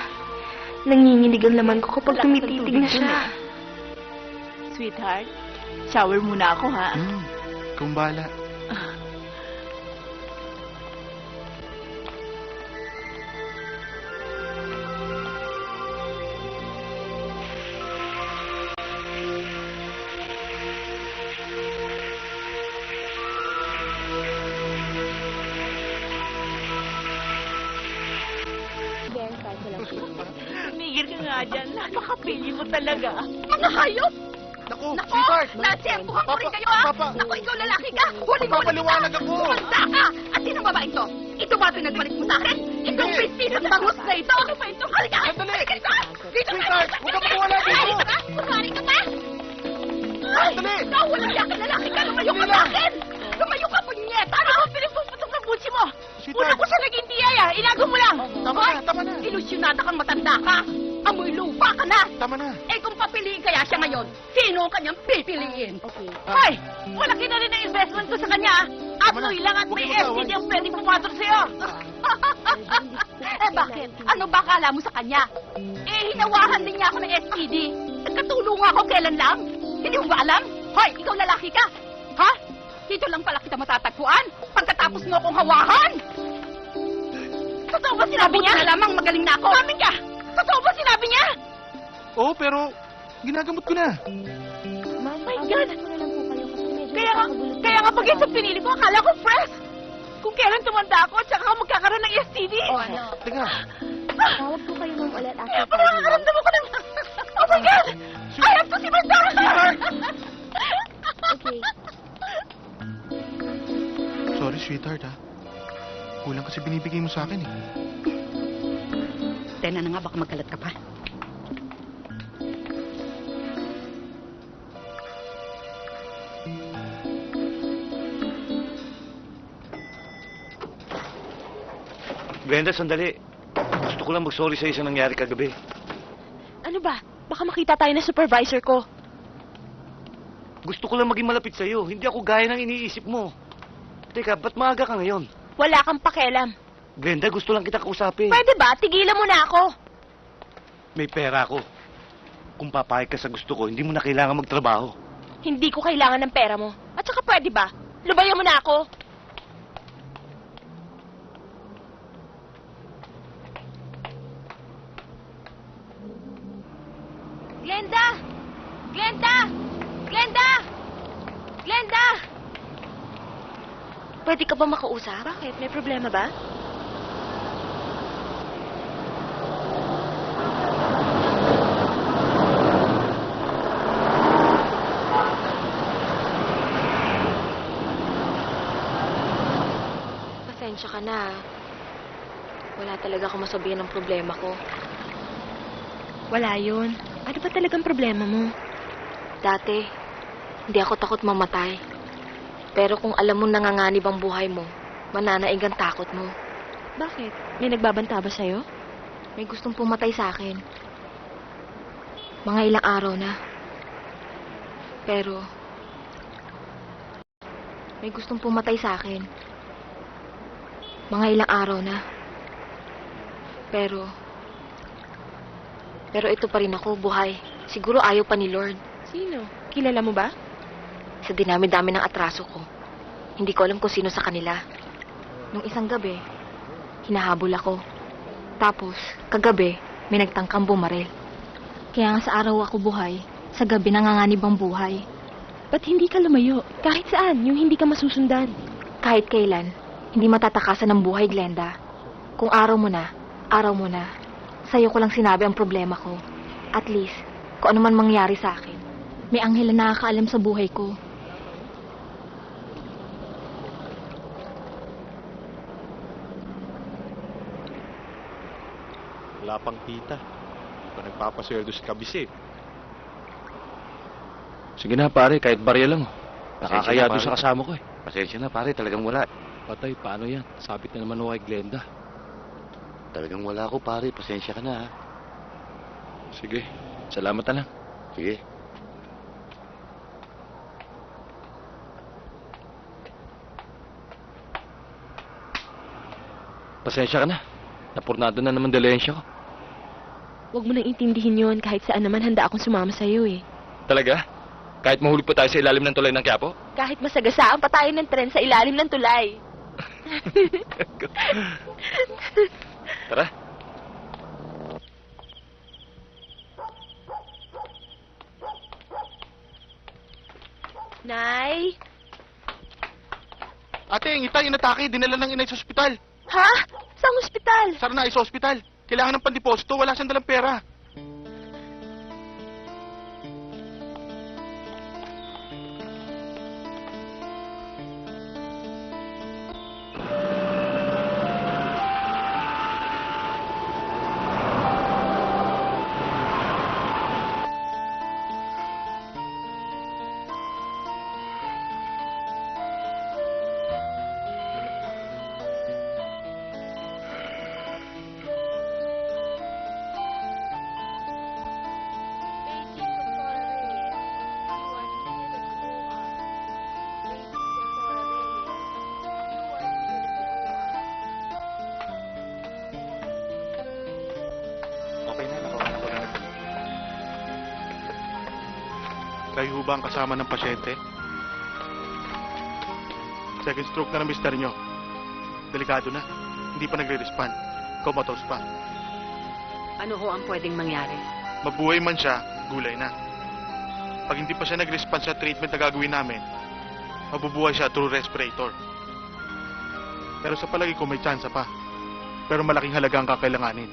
Nanginginig ang laman ko kapag tumititig na siya. Sweetheart, shower muna ako, ha? Kung bala. Tumigil ka nga dyan. Napakapili mo talaga. Mga hayop! Naku, Nako! sweetheart! Nasempuhan ko rin kayo, ha? Papa! Naku, ikaw lalaki ka! Huli mo Papaliwanag ako! Kumanda ka! At sino ba ito? Ito ba pinagbalik mo sa akin? Itong Hindi. Christine at bangus na ito! Ano ba ito? Halika! Sandali! Halika dito! Dito ka! Sweetheart, huwag kang maniwala dito! Kunwari ka ba? Kunwari ka ba? Ay! Sandali! Ikaw, walang yakin lalaki ka! Lumayo ka Hindi sa lang. akin! Lumayo ka, punyeta! Ano ba pinagpuputok ng butsi mo? Sweetheart. Una ko siya naging tiyaya! Ilago mo lang! Tama Hoy! na, tama na! Ilusyonada kang matanda ka! Amoy lupa ka na! Tama na! Eh kung papiliin kaya siya ngayon, sino ang kanyang pipiliin? Okay. Hoy! Malaki na rin ang investment ko sa kanya. At Tama na. Louie lang at may Huwag mo STD ang pwedeng pumatol sa'yo. Eh bakit? Ano ba kala mo sa kanya? Eh hinawahan din niya ako ng STD. Nagkatulong ako kailan lang. Hindi mo ba alam? Hoy! Ikaw lalaki ka. Ha? Dito lang pala kita matatagpuan pagkatapos mo akong hawahan. Totoo ba sinabi niya? Na lamang magaling na ako. Mamin ka! Totoo ba sinabi niya? Oo, pero ginagamot ko na. Ma'am, My God! ko na lang po kayo kasi medyo Kaya nakakagulot nga na pag ako. sa pinili ko, akala ko fresh. Kung kailan tumanda ako, at saka ako magkakaroon ng STD. Oh, ano? Teka, Tawag po kayo ma'am ulit after 5 minutes. Nakakaramdam ako ng... Oh my God! I have to see my doctor! Okay. sorry sweetheart ha. Kulang kasi binibigay mo sa akin eh. Tena na nga, baka magkalat ka pa. Glenda, sandali. Gusto ko lang mag-sorry sa isang nangyari kagabi. Ano ba? Baka makita tayo ng supervisor ko. Gusto ko lang maging malapit sa'yo. Hindi ako gaya ng iniisip mo. Teka, ba't maaga ka ngayon? Wala kang pakialam. Glenda, gusto lang kita kausapin. Pwede ba? Tigilan mo na ako. May pera ako. Kung papayag ka sa gusto ko, hindi mo na kailangan magtrabaho. Hindi ko kailangan ng pera mo. At saka pwede ba? Lubayan mo na ako. Glenda! Glenda! Glenda! Glenda! Pwede ka ba makausap? Bakit? May problema ba? Pasensya ka na. Wala talaga akong masabihin ng problema ko. Wala yun. Ano ba talagang problema mo? Dati, hindi ako takot mamatay. Pero kung alam mo nanganganib ang buhay mo, mananaig ang takot mo. Bakit? May nagbabanta ba sa'yo? May gustong pumatay sa akin. Mga ilang araw na. Pero, may gustong pumatay sa akin. Mga ilang araw na. Pero ito pa rin ako, buhay. Siguro ayaw pa ni Lord. Sino? Kilala mo ba? Sa dinami-dami ng atraso ko. Hindi ko alam kung sino sa kanila. Nung isang gabi, hinahabol ako. Tapos, kagabi, may nagtangkang bumaril. Kaya nga sa araw ako buhay, sa gabi nanganganib ang buhay. Ba't hindi ka lumayo? Kahit saan, yung hindi ka masusundan. Kahit kailan, Hindi matatakasan ng buhay, Glenda. Kung araw mo na, araw mo na. Sa'yo ko lang sinabi ang problema ko. At least, kung ano man mangyari sa akin, may anghel na nakakaalam sa buhay ko. Wala pang kita. Pa nagpapasweldo si Kabisip. Sige na pare, kahit barya lang. Nakakaya Pasensya na, doon sa pare. kasama ko eh. Pasensya na, pare. Talagang wala. Patay, paano yan? Sabit na naman ako kay Glenda. Talagang wala ako, pare. Pasensya ka na, ha? Sige, salamat na lang. Sige. Pasensya ka na. Napurnado na naman dalensya ko. Huwag mo nang intindihin yon, kahit saan naman handa akong sumama sa'yo eh. Talaga? Kahit mahulog pa tayo sa ilalim ng tulay ng Quiapo? Kahit masagasaan pa tayo ng tren sa ilalim ng tulay. Tara. Nay? Ate, ang itay, inatake. Dinala ng inay sa ospital. Ha? Saan ospital? Sara na ay sa ospital. Kailangan ng pandeposito. Wala siyang dalang pera. Okay na, nakuha na ko na. Kayo ho ba ang kasama ng pasyente? Second stroke na ng mister nyo. Delikado na. Hindi pa nagre-respond. Comatose pa. Ano ho ang pwedeng mangyari? Mabuhay man siya, gulay na. Pag hindi pa siya nag-respond sa treatment na gagawin namin, mabubuhay siya through respirator. Pero sa palagi ko may tsansa pa. Pero malaking halaga ang kakailanganin.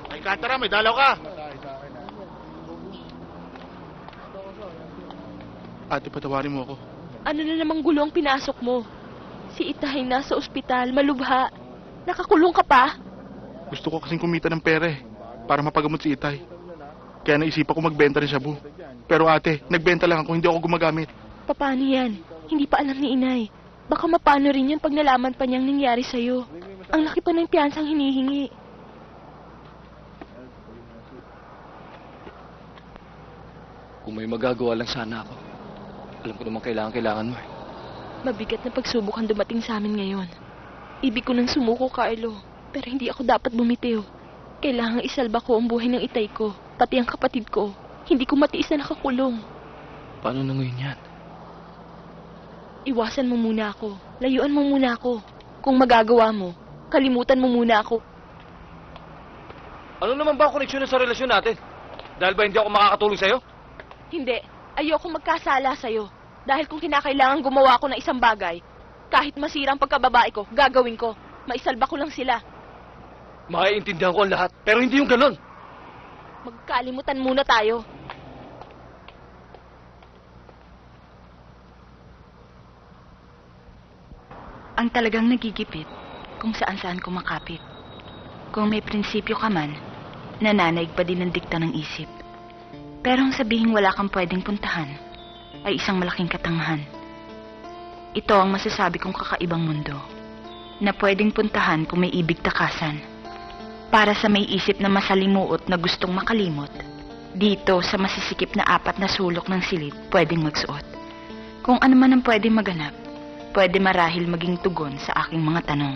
Ay, Kantara, may dalaw ka! Ate, patawarin mo ako. Ano na namang gulo ang pinasok mo? Si Itay nasa ospital, malubha. Nakakulong ka pa? Gusto ko kasing kumita ng pera eh, para mapagamot si Itay. Kaya naisipan ko magbenta rin shabu. Pero ate, nagbenta lang ako, hindi ako gumagamit. Paano yan? Hindi pa alam ni Inay. Baka mapano rin yan pag nalaman pa niyang nangyari sa'yo. Ang laki pa ng piyansang hinihingi. Kung may magagawa lang sana ako. Alam ko naman kailangan mo eh. Mabigat na pagsubok ang dumating sa amin ngayon. Ibig ko nang sumuko, Carlo. Pero hindi ako dapat bumitiw. Kailangang isalba ko ang buhay ng Itay ko, pati ang kapatid ko. Hindi ko matiis na nakakulong. Paano na ngayon yan? Iwasan mo muna ako. Layuan mo muna ako. Kung magagawa mo, kalimutan mo muna ako. Ano naman ba ang koneksyon sa relasyon natin? Dahil ba hindi ako makakatulong sa'yo? Hindi. Ayoko magkasala sa'yo. Dahil kung kinakailangan gumawa ako ng isang bagay, kahit masira ang pagkababae ko, gagawin ko. Maisalba ko lang sila. Maiintindihan ko ang lahat, pero hindi yung ganon. Magkalimutan muna tayo. Ang talagang nagigipit kung saan-saan kumakapit. Kung may prinsipyo ka man, nananaig pa din ang dikta ng isip. Pero ang sabihing wala kang pwedeng puntahan ay isang malaking katangahan. Ito ang masasabi kong kakaibang mundo na pwedeng puntahan kung may ibig takasan. Para sa may isip na masalimuot na gustong makalimot, dito sa masisikip na 4 na sulok ng silid pwedeng magsuot. Kung ano man ang pwedeng maganap, pwede marahil maging tugon sa aking mga tanong.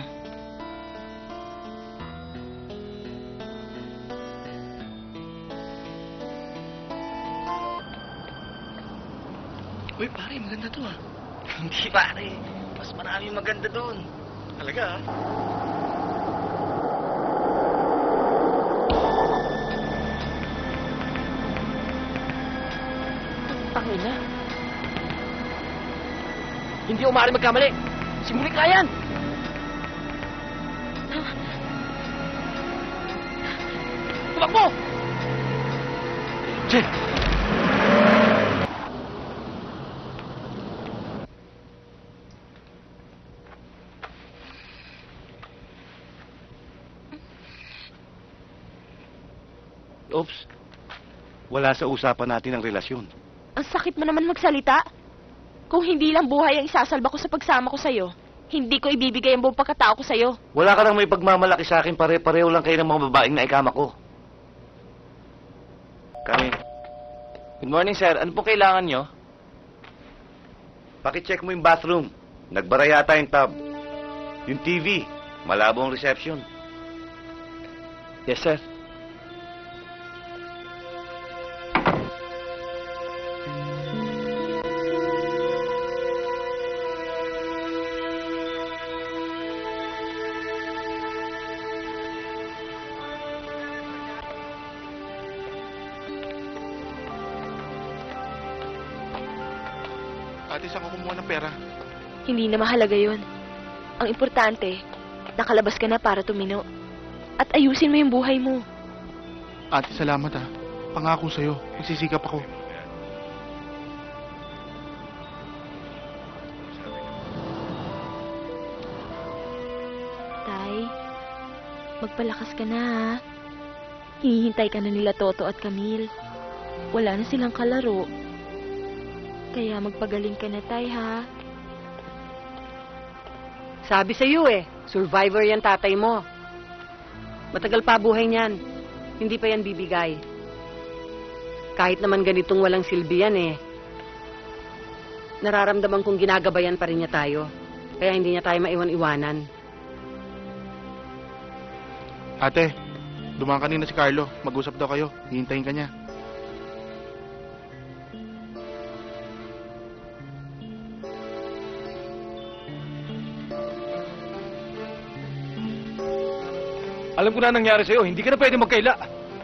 Uy, pare, maganda to ah. Hindi pare, mas maraming maganda doon. Talaga ah. Tangina. Hindi umari magkamali. Simulik ka yan. Tumakbo! Che! Oops. Wala sa usapan natin ang relasyon. Ang sakit mo naman magsalita. Kung hindi lang buhay ang isasalba ko sa pagsama ko sa'yo, hindi ko ibibigay ang buong pagkatao ko sa'yo. Wala ka nang may pagmamalaki sa akin, pare-pareho lang kayo ng mga babaeng naikama ko. Kami. Good morning, sir. Ano po kailangan nyo? Pakicheck mo yung bathroom. Nagbara yata yung tub. Yung TV. Malabo ang reception. Yes, sir. Ate, saan ko kumuha ng pera? Hindi na mahalaga yon. Ang importante, nakalabas ka na para tumino. At ayusin mo yung buhay mo. Ate, salamat ha. Pangako sa'yo, magsisikap ako. Tay, magpalakas ka na ha. Hinihintay ka na nila Toto at Camille. Wala na silang kalaro. Kaya magpagaling ka na, Tay, ha? Sabi sa iyo survivor yan tatay mo. Matagal pa buhay niyan. Hindi pa yan bibigay. Kahit naman ganitong walang silbi yan Nararamdaman kong ginagabayan pa rin niya tayo. Kaya hindi niya tayo maiwan-iwanan. Ate, dumaan kanina si Carlo. Mag-usap daw kayo. Hihintayin ka niya. Alam ko na nangyari sa'yo. Hindi ka na pwede magkaila.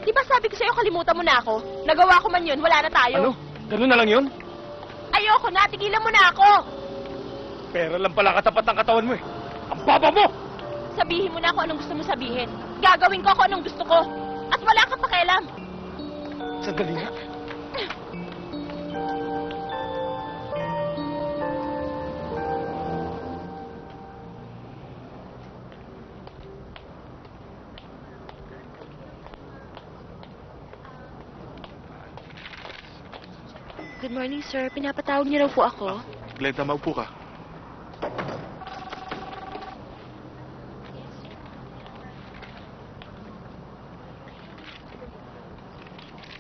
Di ba sabi ko sa'yo kalimutan mo na ako? Nagawa ko man yun, wala na tayo. Ano? Ganun na lang yun? Ayoko na, tigilan mo na ako! Pera lang pala katapat ng katawan mo eh. Ang baba mo! Sabihin mo na ako anong gusto mo sabihin. Gagawin ko ako anong gusto ko. At wala kang pakialam. Sandali nga. Good morning, sir. Pinapatawag niyo raw po ako. Glenda, maupo ka.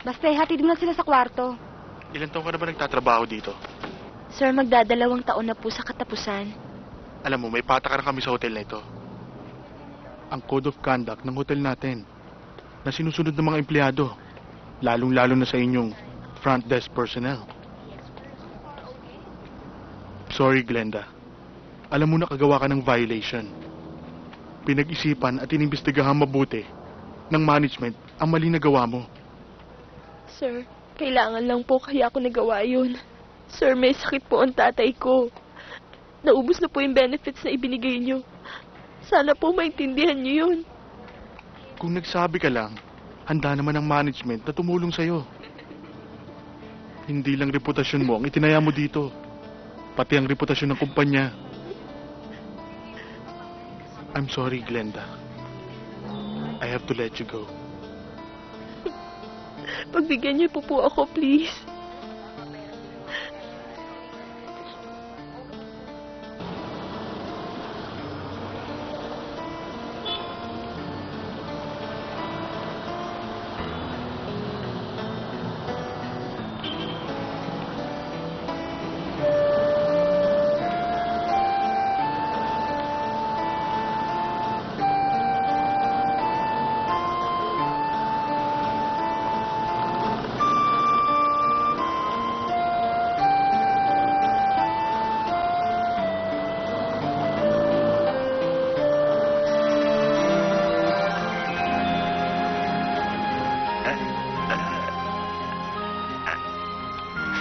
Basta hatid mo na sila sa kwarto. Ilan taon ka na ba nagtatrabaho dito? Sir, magdadalawang taon na po sa katapusan. Alam mo, may patakaran kami sa hotel na ito. Ang code of conduct ng hotel natin na sinusunod ng mga empleyado, lalong-lalo na sa inyong front desk personnel. Sorry, Glenda. Alam mo na kagawa ka ng violation. Pinag-isipan at inimbestigahan mabuti ng management ang mali na gawa mo. Sir, kailangan lang po kaya ako nagawa yun. Sir, may sakit po ang tatay ko. Naubos na po yung benefits na ibinigay niyo. Sana po maintindihan niyo yun. Kung nagsabi ka lang, handa naman ang management na tumulong sa'yo. Hindi lang reputasyon mo ang itinaya mo dito. Pati ang reputasyon ng kumpanya. I'm sorry, Glenda. I have to let you go. Pagbigyan niyo po ako, please.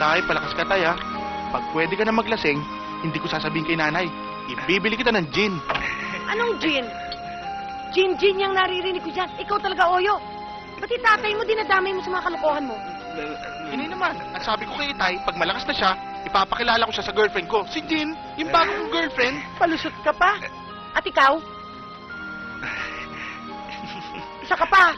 Tay, palakas ka, Tay, ha? Pag pwede ka na maglasing, hindi ko sasabihin kay nanay. Ibibili kita ng gin. Anong gin? Gin yung naririnig ko dyan. Ikaw talaga, Oyo. Ba't itatay mo, dinadamay mo sa mga kalokohan mo? Hindi naman. Ang sabi ko kay Tay, pag malakas na siya, ipapakilala ko siya sa girlfriend ko. Si Jin, yung bago kong girlfriend. Palusot ka pa? At ikaw? Isa ka pa?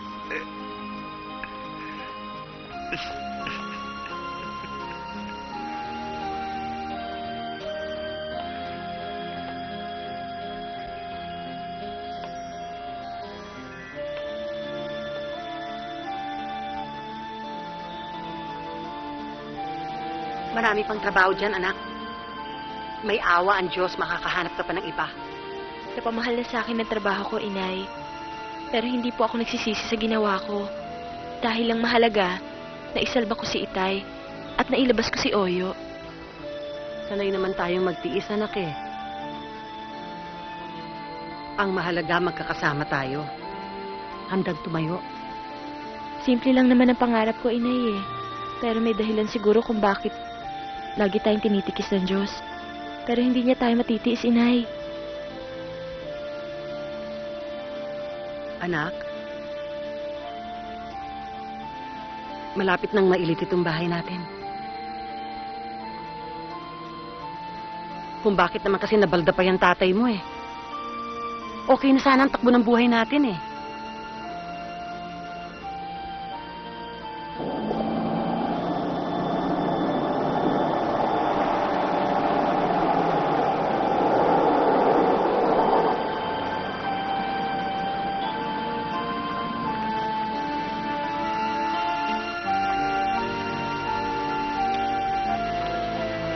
Marami pang trabaho dyan, anak. May awa ang Diyos, makakahanap ka pa ng iba. Napamahal na sa akin ng trabaho ko, inay. Pero hindi po ako nagsisisi sa ginawa ko. Dahil lang mahalaga, naisalba ko si Itay at nailabas ko si Oyo. Sanay naman tayong magtiis, anak eh. Ang mahalaga, magkakasama tayo. Handang tumayo. Simple lang naman ang pangarap ko, inay eh. Pero may dahilan siguro kung bakit lagi tayong tinitikis ng Diyos. Pero hindi niya tayo matitiis, inay. Anak, malapit nang mailit itong bahay natin. Kung bakit naman kasi nabalda pa yung tatay mo eh. Okay na sana ang takbo ng buhay natin eh.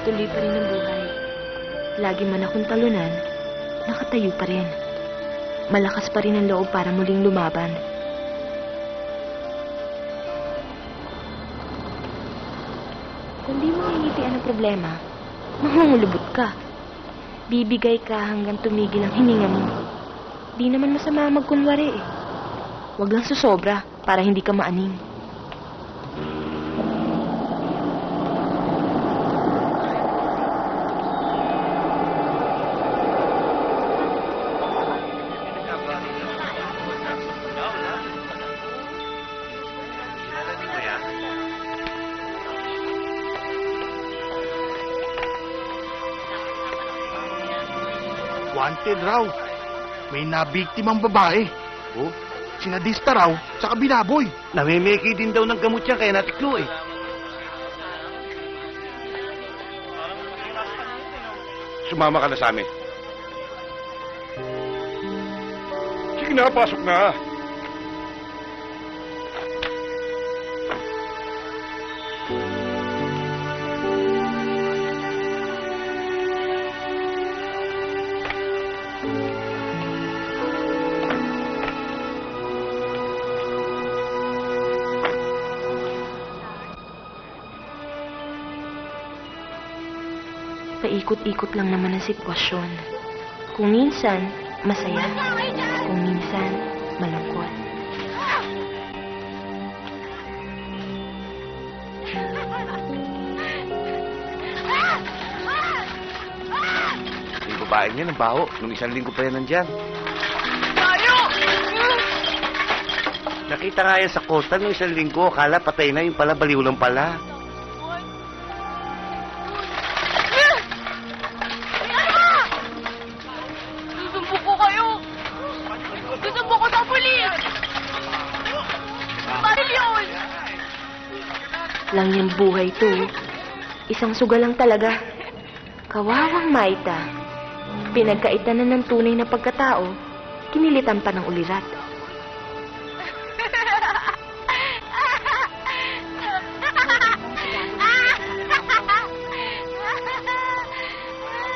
Tuloy pa rin ang buhay. Lagi man akong talunan, nakatayo pa rin. Malakas pa rin ang loob para muling lumaban. Kung di mo hihitian ang problema, mangungulubot ka. Bibigay ka hanggang tumigil ang hininga mo. Di naman masama magkunwari eh. Huwag lang susobra para hindi ka maaning. Wanted raw. May nabiktimang babae. Oh? Sinadista raw, saka binaboy. Namimiki din daw ng gamot yan, kaya natiklo eh. Sumama ka na sa amin. Sige na, pasok na. Paikot-ikot lang naman ang sitwasyon. Kung minsan, masaya. Kung minsan, malungkot. Yung babae niya, ang baho. Nung isang linggo pa yan nandyan. Nakita nga yan sa kota nung isang linggo. Akala patay na, yung pala baliw lang pala. Lang yung buhay to. Isang suga lang talaga. Kawawang Maita. Pinagkaitan na ng tunay na pagkatao, kinilitan pa ng ulirat.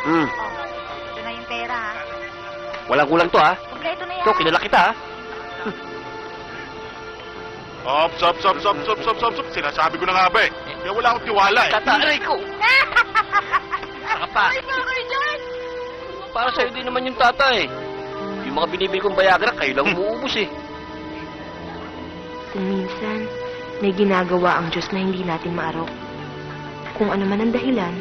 Ito na yung pera, ha? Walang kulang to, ha? Kompleto na yan. Ito, kilala kita, ha? Stop. Sinasabi ko na nga ba eh. Kaya wala akong tiwala eh. Tataray ko! Saka pa. Ay, bakit dyan? Para sa'yo din naman yung tatay. Yung mga binibili kong Viagra, kayo lang umuubos eh. Kung minsan, may ginagawa ang Diyos na hindi natin maarok. kung ano man ang dahilan,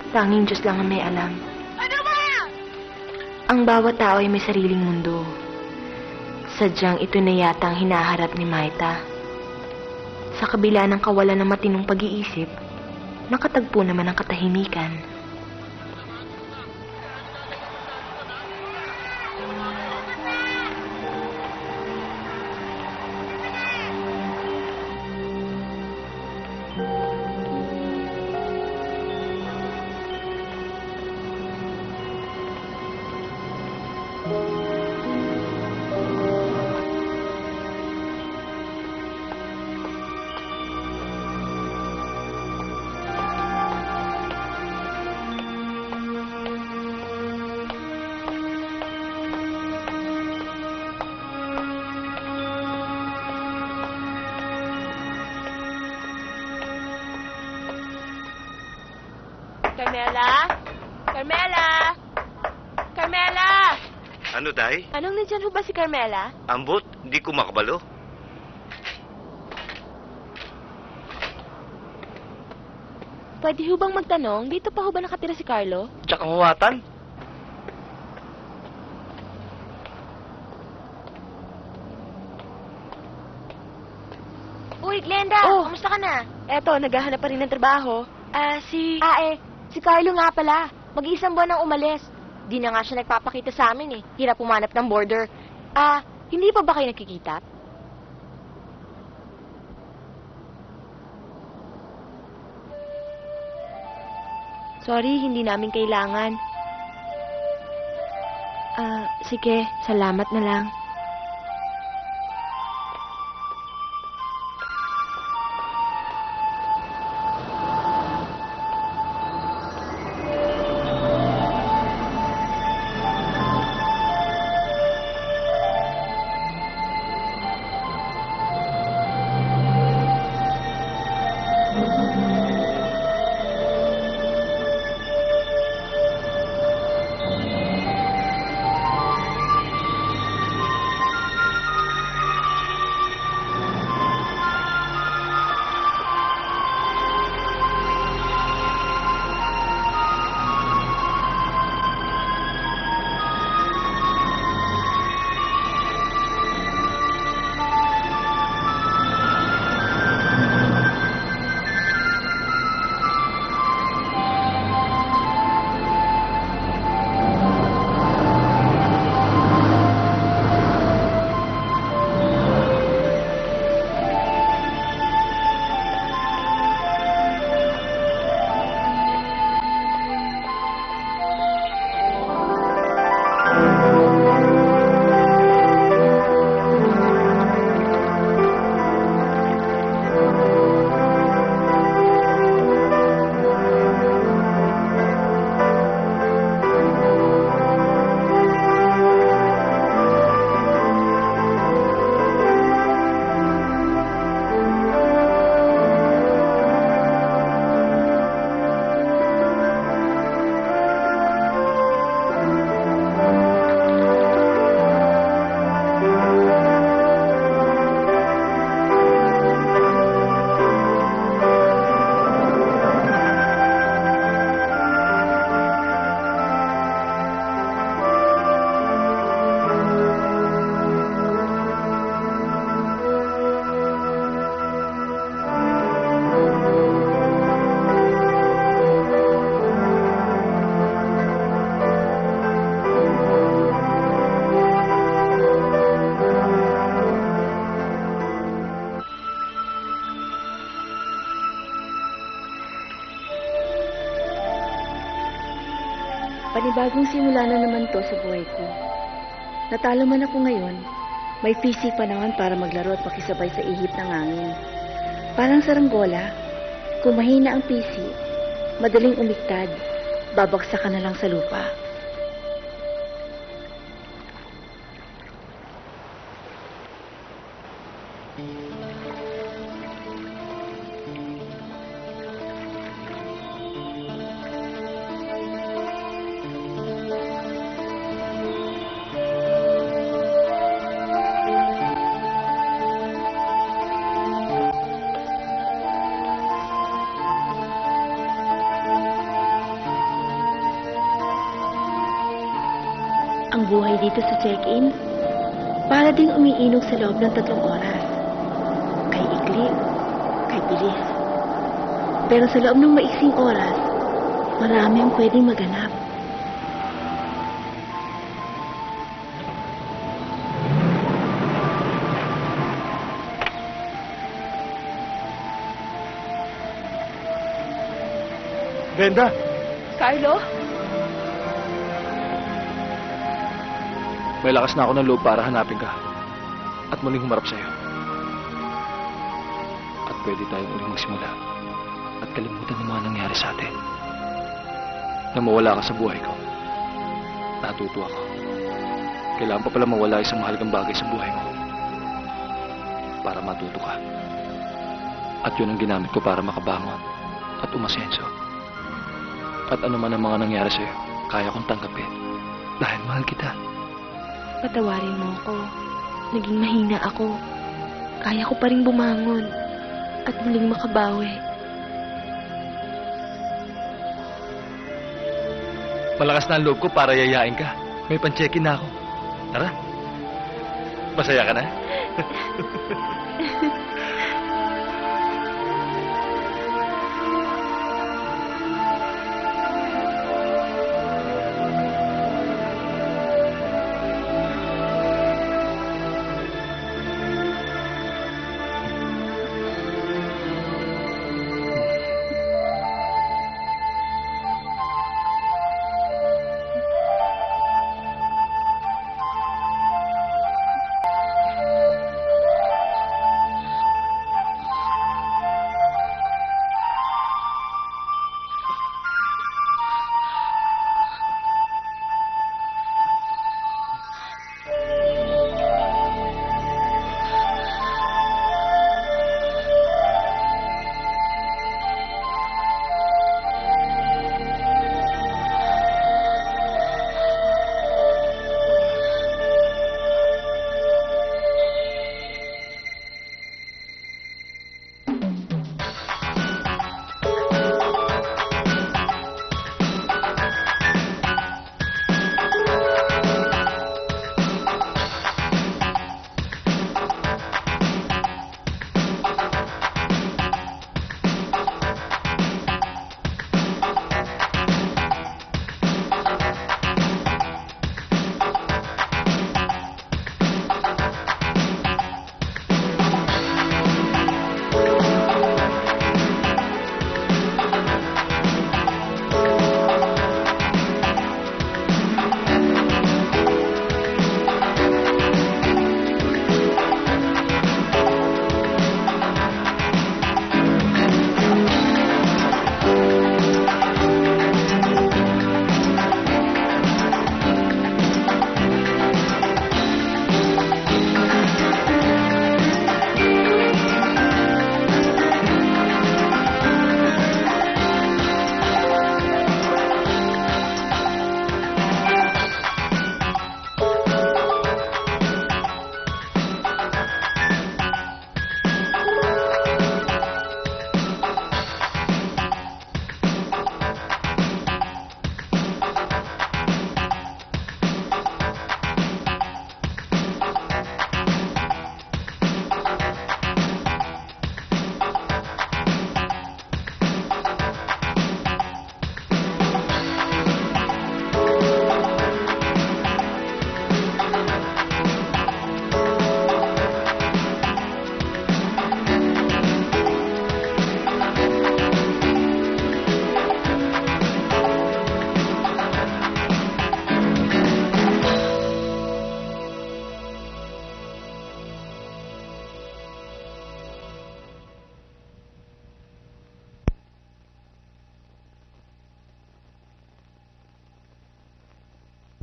tanging Diyos lang ang may alam. Ano ba? Ang bawat tao ay may sariling mundo. Sadyang ito na yata ang hinaharap ni Maita. Sa kabila ng kawalan ng matinong pag-iisip, nakatagpo naman ang katahimikan. Carmela? Carmela? Carmela? Ano, Day? Anong nandyan ho ba si Carmela? Ambot, hindi ko makabalo. Pwede ho bang magtanong, dito pa ho ba nakatira si Carlo? Tsaka huwatan. Uy, Glenda! Oh. Kamusta ka na? Eto, naghahanap pa rin ng trabaho. Si Carlo nga pala. Mag-iisang buwan nang umalis. Di na nga siya nagpapakita sa amin eh. Hirap pumanap ng border. Hindi pa ba kayo nakikita? Sorry, hindi namin kailangan. Sige, salamat na lang. Panibagong simula na naman to sa buhay ko. Natalo man ako ngayon, may PC pa naman para maglaro at makisabay sa ihip ng hangin. Parang saranggola, kung mahina ang PC, madaling umiktad, babagsak ka na lang sa lupa. buhay dito sa check-in, para ding umiinog sa loob ng 3 oras. Kay ikli, kay bilis. Pero sa loob ng maiksing oras, marami ang pwedeng maganap. Brenda! Carlo? May lakas na ako ng loob para hanapin ka. At muling humarap sa'yo. At pwede tayong uling magsimula. At kalimutan ng mga nangyari sa atin. Na mawala ka sa buhay ko. Natuto ako. Kailangan pa pala mawala isang mahalagang bagay sa buhay mo. Para matuto ka. At yun ang ginamit ko para makabangon. At umasenso. At ano man ang mga nangyari sa'yo, kaya kong tanggapin. Dahil mahal kita. Patawarin mo ako. Naging mahina ako. Kaya ko pa rin bumangon. At muling makabawi. Malakas na ang loob ko para yayain ka. May pan-check-in na ako. Tara. Masaya ka na?